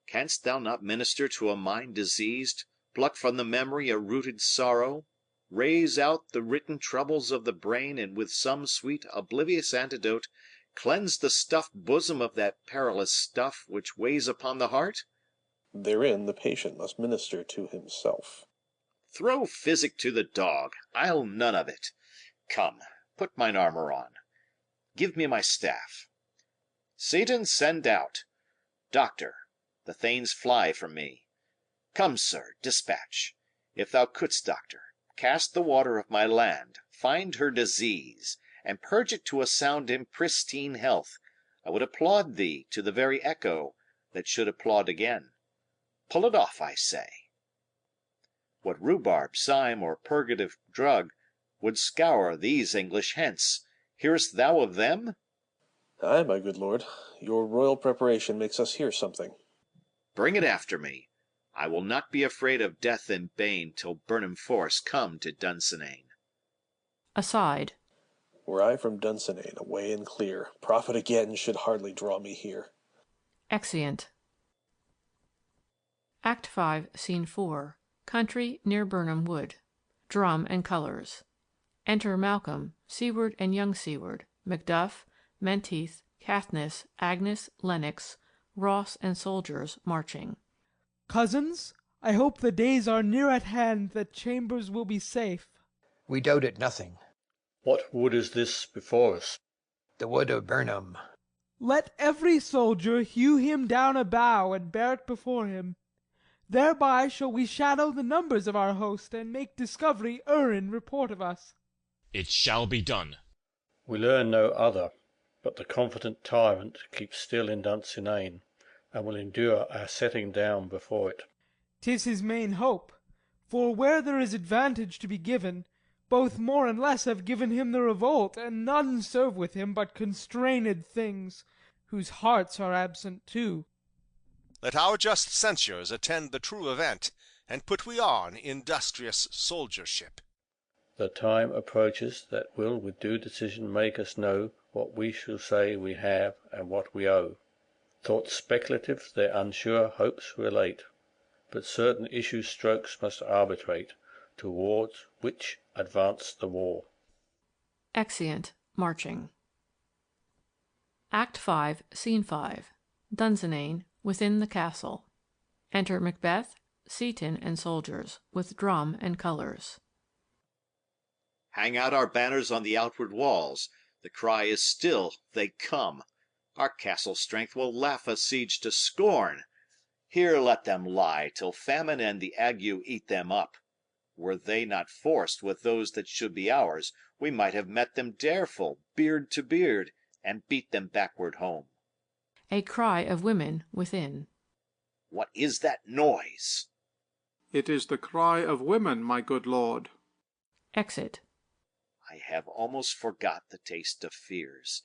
Canst thou not minister to a mind diseased, pluck from the memory a rooted sorrow, raze out the written troubles of the brain, and with some sweet oblivious antidote cleanse the stuffed bosom of that perilous stuff which weighs upon the heart? Therein the patient must minister to himself. Throw physic to the dog. I'll none of it. Come, put mine armor on. Give me my staff. Seaton, send out. Doctor, the thanes fly from me. Come, sir, dispatch. If thou couldst, doctor, cast the water of my land, find her disease, and purge it to a sound in pristine health, I would applaud thee to the very echo that should applaud again. Pull it off, I say. What rhubarb, cyme, or purgative drug would scour these English hence? Hearest thou of them? Ay, my good lord, your royal preparation makes us hear something. Bring it after me. I will not be afraid of death and bane till Burnham force come to Dunsinane. Aside. Were I from Dunsinane, away and clear, profit again should hardly draw me here. Exeunt. Act 5, Scene 4. Country near Burnham Wood. Drum and colours. Enter Malcolm, Seward and young Seward, Macduff, Menteith, Caithness, Agnes, Lennox, Ross and soldiers marching. Cousins, I hope the days are near at hand that Chambers will be safe. We doubt it nothing. What wood is this before us? The wood of Burnham. Let every soldier hew him down a bough and bear it before him. Thereby shall we shadow the numbers of our host, and make discovery err in report of us. It shall be done. We learn no other, but the confident tyrant keeps still in Dunsinane, and will endure our setting down before it. 'Tis his main hope, for where there is advantage to be given, both more and less have given him the revolt, and none serve with him but constrained things, whose hearts are absent too. Let our just censures attend the true event, and put we on industrious soldiership. The time approaches that will with due decision make us know what we shall say we have and what we owe. Thoughts speculative their unsure hopes relate, but certain issue strokes must arbitrate, towards which advance the war. Exeunt. Marching. Act 5, Scene 5. Dunsinane, within the castle. Enter Macbeth, Seaton and soldiers, with drum and colours. Hang out our banners on the outward walls. The cry is still, they come. Our castle strength will laugh a siege to scorn. Here let them lie till famine and the ague eat them up. Were they not forced with those that should be ours, we might have met them dareful, beard to beard, and beat them backward home. A cry of women within. What is that noise? It is the cry of women, my good lord. Exit. I have almost forgot the taste of fears.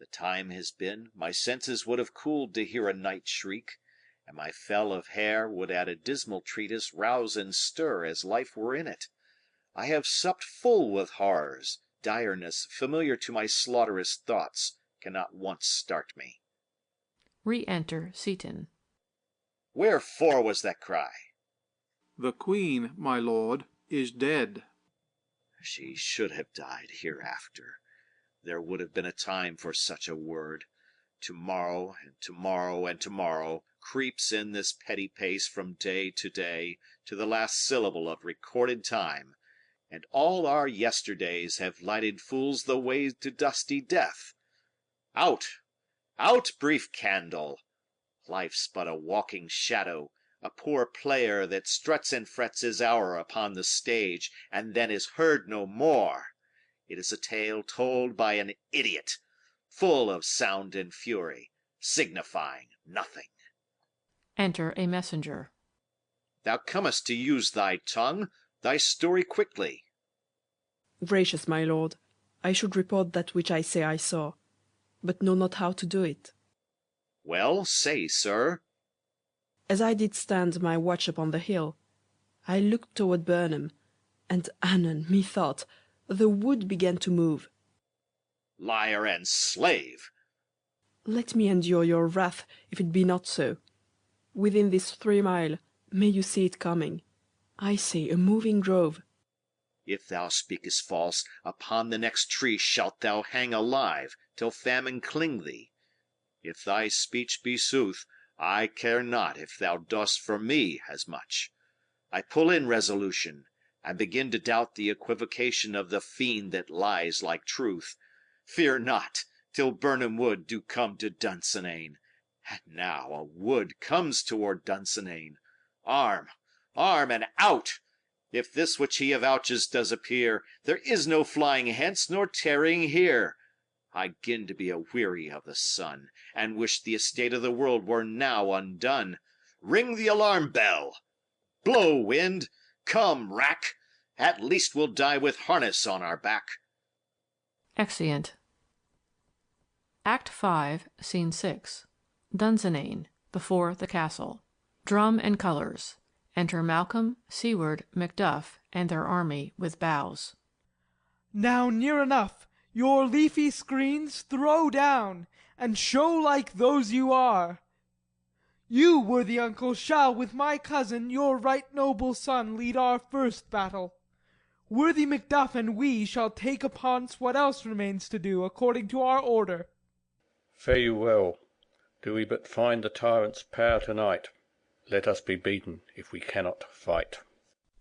The time has been, my senses would have cooled to hear a night shriek, and my fell of hair would at a dismal treatise rouse and stir as life were in it. I have supped full with horrors, direness familiar to my slaughterous thoughts cannot once start me. Re-enter Seaton. Wherefore was that cry? The queen, my lord, is dead. She should have died hereafter. There would have been a time for such a word. Tomorrow and tomorrow and tomorrow creeps in this petty pace from day to day to the last syllable of recorded time, and all our yesterdays have lighted fools the way to dusty death. Out, out, brief candle! Life's but a walking shadow, a poor player that struts and frets his hour upon the stage, and then is heard no more. It is a tale told by an idiot, full of sound and fury, signifying nothing. Enter a messenger. Thou comest to use thy tongue, thy story quickly. Gracious my lord, I should report that which I say I saw, but know not how to do it. Well, say, sir. As I did stand my watch upon the hill, I looked toward Burnham, and anon, methought, the wood began to move. Liar and slave! Let me endure your wrath, if it be not so. Within this 3 mile, may you see it coming. I say a moving grove. If thou speakest false, upon the next tree shalt thou hang alive, till famine cling thee. If thy speech be sooth, I care not if thou dost for me as much. I pull in resolution, and begin to doubt the equivocation of the fiend that lies like truth. Fear not, till Burnham Wood do come to Dunsinane. And now a wood comes toward Dunsinane. Arm, Arm and out! If this which he avouches does appear, there is no flying hence nor tarrying here. I 'gin to be a-weary of the sun, and wish the estate of the world were now undone. Ring the alarm bell! Blow, wind! Come, rack! At least we'll die with harness on our back. Exeunt. Act v, Scene 6. Dunsinane, before the castle. Drum and colours. Enter Malcolm, Seward, Macduff, and their army with boughs. Now near enough, your leafy screens throw down, and show like those you are. You, worthy uncle, shall with my cousin, your right noble son, lead our first battle. Worthy Macduff and we shall take upon's what else remains to do, according to our order. Fare you well. Do we but find the tyrant's power tonight, let us be beaten if we cannot fight.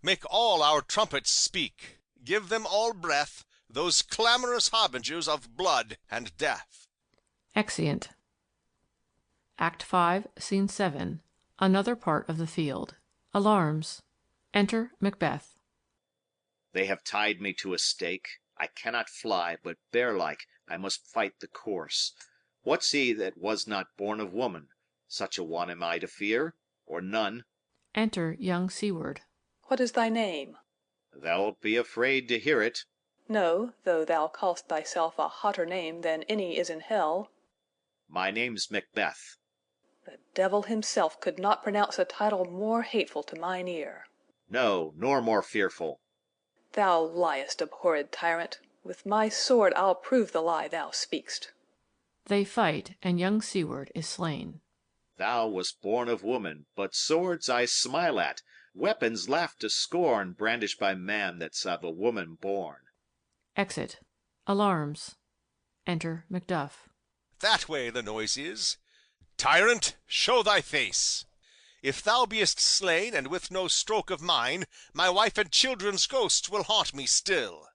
Make all our trumpets speak. Give them all breath, those clamorous harbingers of blood and death. Exeunt. Act v, Scene 7. Another part of the field. Alarms. Enter Macbeth. They have tied me to a stake. I cannot fly, but bear-like I must fight the course. What's he that was not born of woman? Such a one am I to fear, or none? Enter young Seward. What is thy name? Thou'lt be afraid to hear it. No, though thou call'st thyself a hotter name than any is in hell. My name's Macbeth. The devil himself could not pronounce a title more hateful to mine ear. No, nor more fearful. Thou liest, abhorred tyrant. With my sword I'll prove the lie thou speak'st. They fight, and young Seward is slain. Thou wast born of woman, but swords I smile at, weapons laugh to scorn, brandished by man that's of a woman born. Exit. Alarms. Enter Macduff. That way the noise is. Tyrant, show thy face. If thou beest slain, and with no stroke of mine, my wife and children's ghosts will haunt me still.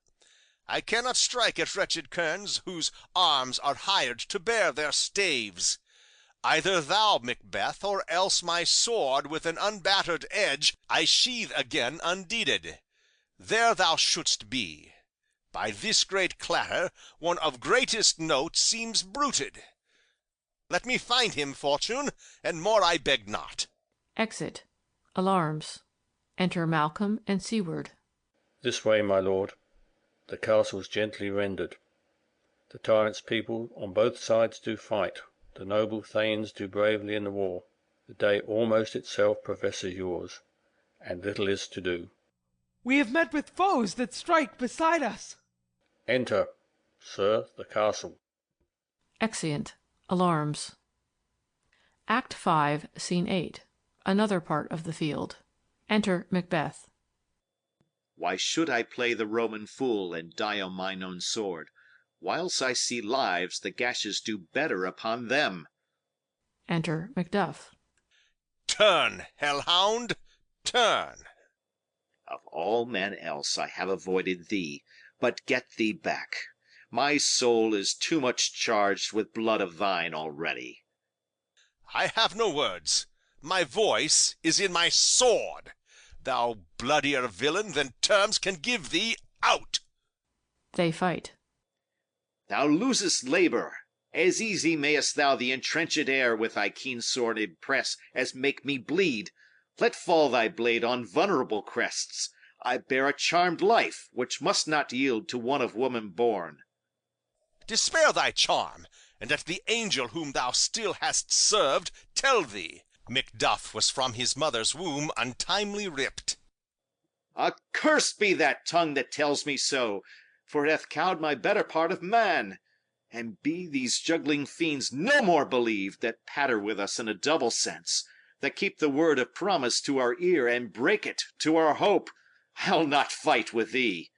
I cannot strike at wretched kerns, whose arms are hired to bear their staves. Either thou, Macbeth, or else my sword with an unbattered edge I sheathe again undeeded. There thou shouldst be. By this great clatter, one of greatest note seems bruited. Let me find him, Fortune, and more I beg not. Exit. Alarms. Enter Malcolm and Seward. This way, my lord. The castle's gently rendered. The tyrant's people on both sides do fight. The noble thanes do bravely in the war. The day almost itself professes yours, and little is to do. We have met with foes that strike beside us. Enter, sir, the castle. Exeunt. Alarms. Act v, Scene 8. Another part of the field. Enter Macbeth. Why should I play the Roman fool, and die on mine own sword? Whilst I see lives, the gashes do better upon them. Enter Macduff. Turn, hellhound, turn. Of all men else I have avoided thee, but get thee back. My soul is too much charged with blood of thine already. I have no words. My voice is in my sword. Thou bloodier villain than terms can give thee, out! They fight. Thou losest labour. As easy mayest thou the entrenched air with thy keen sword impress as make me bleed. Let fall thy blade on vulnerable crests. I bear a charmed life, which must not yield to one of woman born. Despair thy charm, and let the angel whom thou still hast served tell thee, Macduff was from his mother's womb untimely ripped. Accursed be that tongue that tells me so, for it hath cowed my better part of man. And be these juggling fiends no more believed, that patter with us in a double sense, that keep the word of promise to our ear, and break it to our hope. I'll not fight with thee.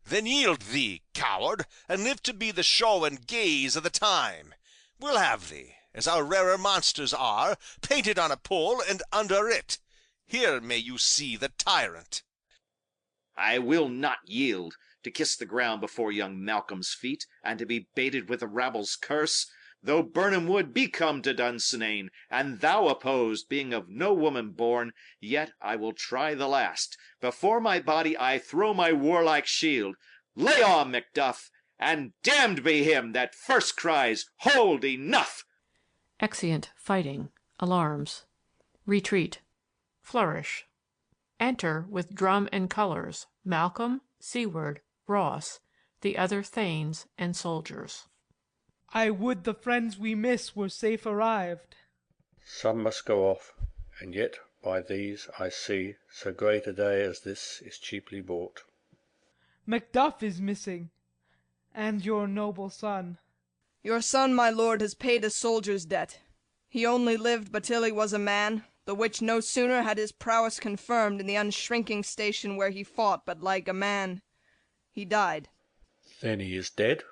Then yield thee, coward, and live to be the show and gaze of the time. We'll have thee, as our rarer monsters are, painted on a pole, and under it. Here may you see the tyrant. I will not yield, to kiss the ground before young Malcolm's feet, and to be baited with the rabble's curse. Though Birnam wood be come to Dunsinane, and thou opposed, being of no woman born, yet I will try the last. Before my body I throw my warlike shield. Lay on, Macduff, and damned be him that first cries, Hold, enough! Exeunt fighting. Alarms. Retreat. Flourish. Enter with drum and colours Malcolm, Seward, Ross, the other thanes and soldiers. I would the friends we miss were safe arrived. Some must go off, and yet by these I see so great a day as this is cheaply bought. Macduff is missing, and your noble son. Your son, my lord, has paid a soldier's debt. He only lived but till he was a man, the which no sooner had his prowess confirmed in the unshrinking station where he fought but like a man. He died. Then he is dead?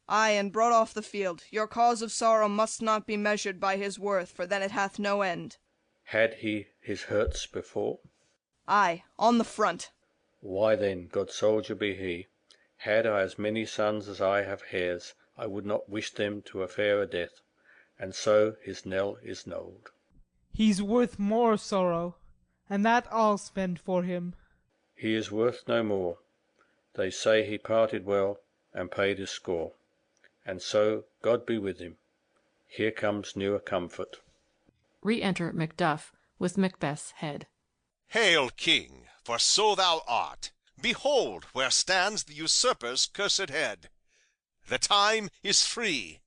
Ay, and brought off the field. Your cause of sorrow must not be measured by his worth, for then it hath no end. Had he his hurts before? Ay, on the front. Why then, good soldier be he. Had I as many sons as I have hairs, I would not wish them to a fairer death, and so his knell is knolled. He's worth more sorrow, and that I'll spend for him. He is worth no more. They say he parted well, and paid his score. And so God be with him. Here comes newer comfort. Re-enter Macduff with Macbeth's head. Hail, king, for so thou art. Behold where stands the usurper's cursed head. The time is free.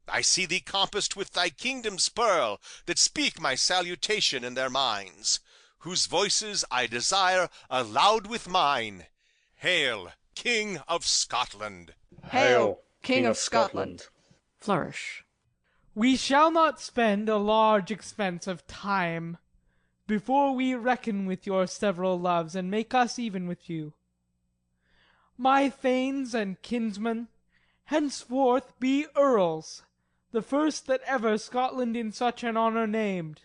I see thee compassed with thy kingdom's pearl, that speak my salutation in their minds, whose voices I desire aloud with mine. Hail, King of Scotland! Hail, King of Scotland! Flourish. We shall not spend a large expense of time before we reckon with your several loves and make us even with you. My thanes and kinsmen henceforth be earls, the first that ever Scotland in such an honour named.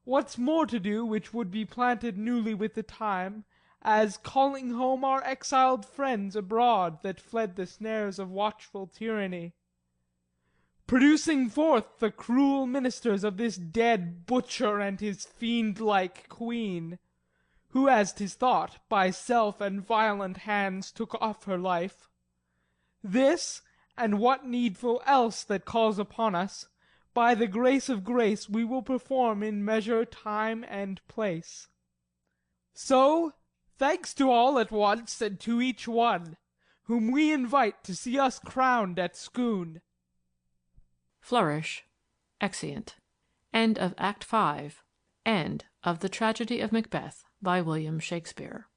What's more to do, which would be planted newly with the time, as calling home our exiled friends abroad that fled the snares of watchful tyranny, producing forth the cruel ministers of this dead butcher and his fiend-like queen, who, as 'tis thought, by self and violent hands took off her life. This, and what needful else that calls upon us, by the grace of grace we will perform in measure, time, and place. So, thanks to all at once, and to each one, whom we invite to see us crowned at Scone. Flourish. Exeunt. End of Act 5. End of The Tragedy of Macbeth by William Shakespeare.